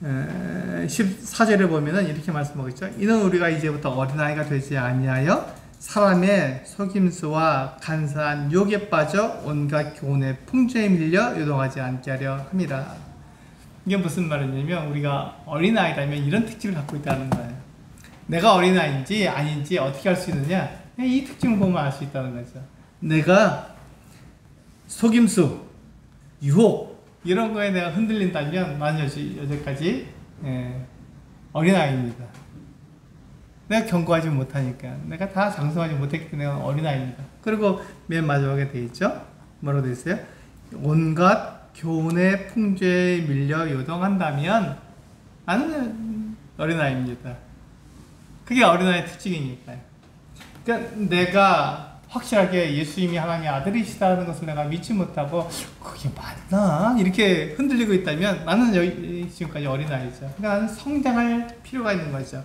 14절에 보면은 이렇게 말씀하고 있죠. 이는 우리가 이제부터 어린아이가 되지 아니하여 사람의 속임수와 간사한 유혹에 빠져 온갖 교훈의 풍조에 밀려 요동하지 않게 하려 함이라. 이게 무슨 말이냐면 우리가 어린아이라면 이런 특징을 갖고 있다는 거예요. 내가 어린아이인지 아닌지 어떻게 알 수 있느냐? 이 특징을 보면 알 수 있다는 거죠. 내가 속임수, 유혹 이런 거에 내가 흔들린다면 나는 여기까지 어린아이입니다. 내가 경고하지 못하니까 내가 다 장성하지 못했기 때문에 내가 어린아이입니다. 그리고 맨 마지막에 되어 있죠. 뭐라고 되어 있어요? 온갖 교훈의 풍조에 밀려 요동한다면 나는 어린아이입니다. 그게 어린아이의 특징이니까요. 그러니까 내가 확실하게 예수님이 하나님의 아들이시다는 것을 내가 믿지 못하고 그게 맞나? 이렇게 흔들리고 있다면 나는 지금까지 어린아이죠. 그러니까 나는 성장할 필요가 있는 거죠.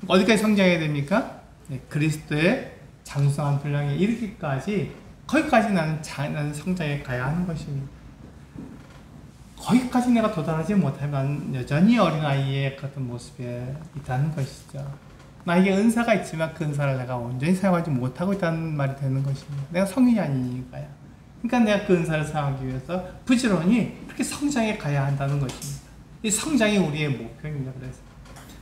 어디까지 성장해야 됩니까? 네, 그리스도의 장성한 분량에 이르기까지 거기까지 나는 성장해 가야 하는 것입니다. 거기까지 내가 도달하지 못하면 여전히 어린아이의 같은 모습에 있다는 것이죠. 나에게 은사가 있지만 그 은사를 내가 온전히 사용하지 못하고 있다는 말이 되는 것입니다. 내가 성인이 아니니까요. 그러니까 내가 그 은사를 사용하기 위해서 부지런히 그렇게 성장해 가야 한다는 것입니다. 이 성장이 우리의 목표입니다. 그래서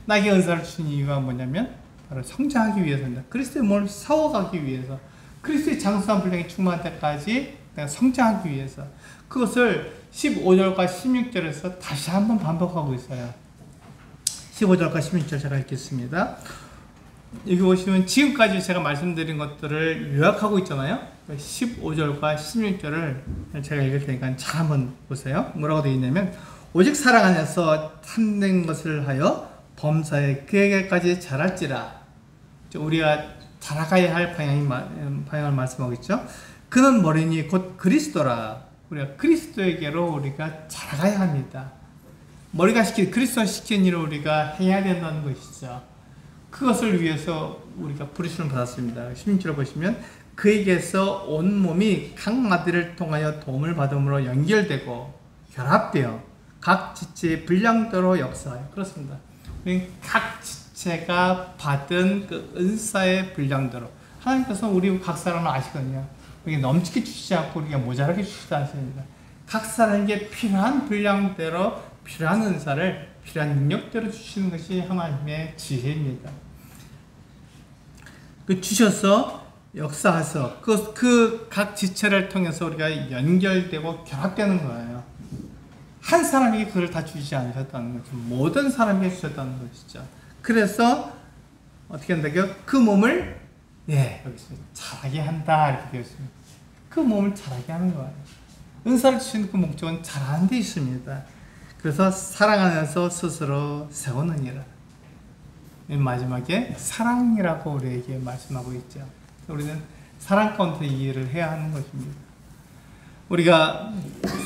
나에게 은사를 주신 이유가 뭐냐면 바로 성장하기 위해서입니다. 그리스도의 몸을 세워가기 위해서, 그리스도의 장수한 분량이 충만할 때까지 내가 성장하기 위해서, 그것을 15절과 16절에서 다시 한번 반복하고 있어요. 15절과 16절 제가 읽겠습니다. 여기 보시면 지금까지 제가 말씀드린 것들을 요약하고 있잖아요. 15절과 16절을 제가 읽을 테니까 잘 한번 보세요. 뭐라고 되어 있냐면 오직 사랑 안에서 참된 것을 하여 범사에 그에게까지 자랄지라. 우리가 자라가야 할 방향을 말씀하고 있죠. 그는 머리니 곧 그리스도라. 우리가 그리스도에게로 우리가 자라가야 합니다. 머리가 그리스도가 시킨 일을 우리가 해야 된다는 것이죠. 그것을 위해서 우리가 부르심을 받았습니다. 16절을 보시면 그에게서 온 몸이 각 마디를 통하여 도움을 받음으로 연결되고 결합되어 각 지체의 분량대로 역사하여. 그렇습니다. 각 지체가 받은 그 은사의 분량대로 하나님께서 우리 각 사람을 아시거든요. 우리가 넘치게 주시지 않고 우리가 모자라게 주시지 않습니다. 각 사람에게 필요한 분량대로 필요한 은사를 필요한 능력대로 주시는 것이 하나님의 지혜입니다. 그 주셔서 역사해서 그 각 지체를 통해서 우리가 연결되고 결합되는 거예요. 한 사람에게 그걸 다 주시지 않으셨다는 거죠. 모든 사람에게 주셨다는 것이죠. 그래서 어떻게 한다고요? 그 몸을 여기서 자라게 한다 이렇게 되어 있습니다. 그 몸을 자라게 하는 거예요. 은사를 주시는 그 목적은 잘 안 돼 있습니다. 그래서 사랑하면서 스스로 세우느니라. 맨 마지막에 사랑이라고 우리에게 말씀하고 있죠. 우리는 사랑 가운데 이해를 해야 하는 것입니다. 우리가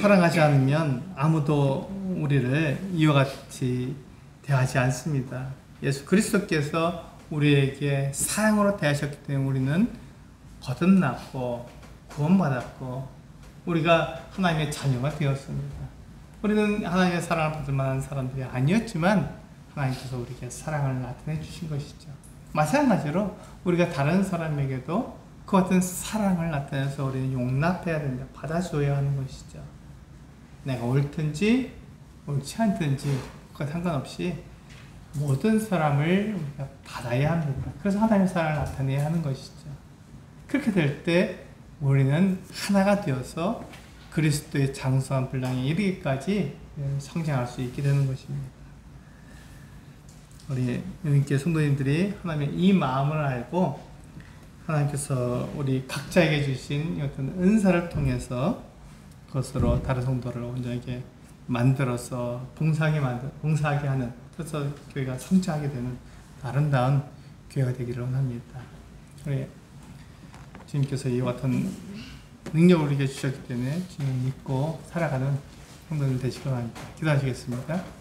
사랑하지 않으면 아무도 우리를 이와 같이 대하지 않습니다. 예수 그리스도께서 우리에게 사랑으로 대하셨기 때문에 우리는 거듭났고 구원받았고 우리가 하나님의 자녀가 되었습니다. 우리는 하나님의 사랑을 받을 만한 사람들이 아니었지만 하나님께서 우리에게 사랑을 나타내 주신 것이죠. 마찬가지로 우리가 다른 사람에게도 그 같은 사랑을 나타내서 우리는 용납해야 된다. 받아줘야 하는 것이죠. 내가 옳든지 옳지 않든지 그와 상관없이 모든 사람을 우리가 받아야 합니다. 그래서 하나님의 사랑을 나타내야 하는 것이죠. 그렇게 될 때 우리는 하나가 되어서 그리스도의 장성한 분량에 이르기까지 성장할 수 있게 되는 것입니다. 우리 여러분께 성도님들이 하나님의 이 마음을 알고 하나님께서 우리 각자에게 주신 어떤 은사를 통해서 그것으로 다른 성도를 온전하게 만들어서 봉사하게 하는, 그래서 교회가 성장하게 되는 아름다운 교회가 되기를 원합니다. 우리 주님께서 이와 같은 능력을 우리에게 주셨기 때문에 주님 믿고 살아가는 성도들 되시기 바랍니다. 기도하시겠습니까?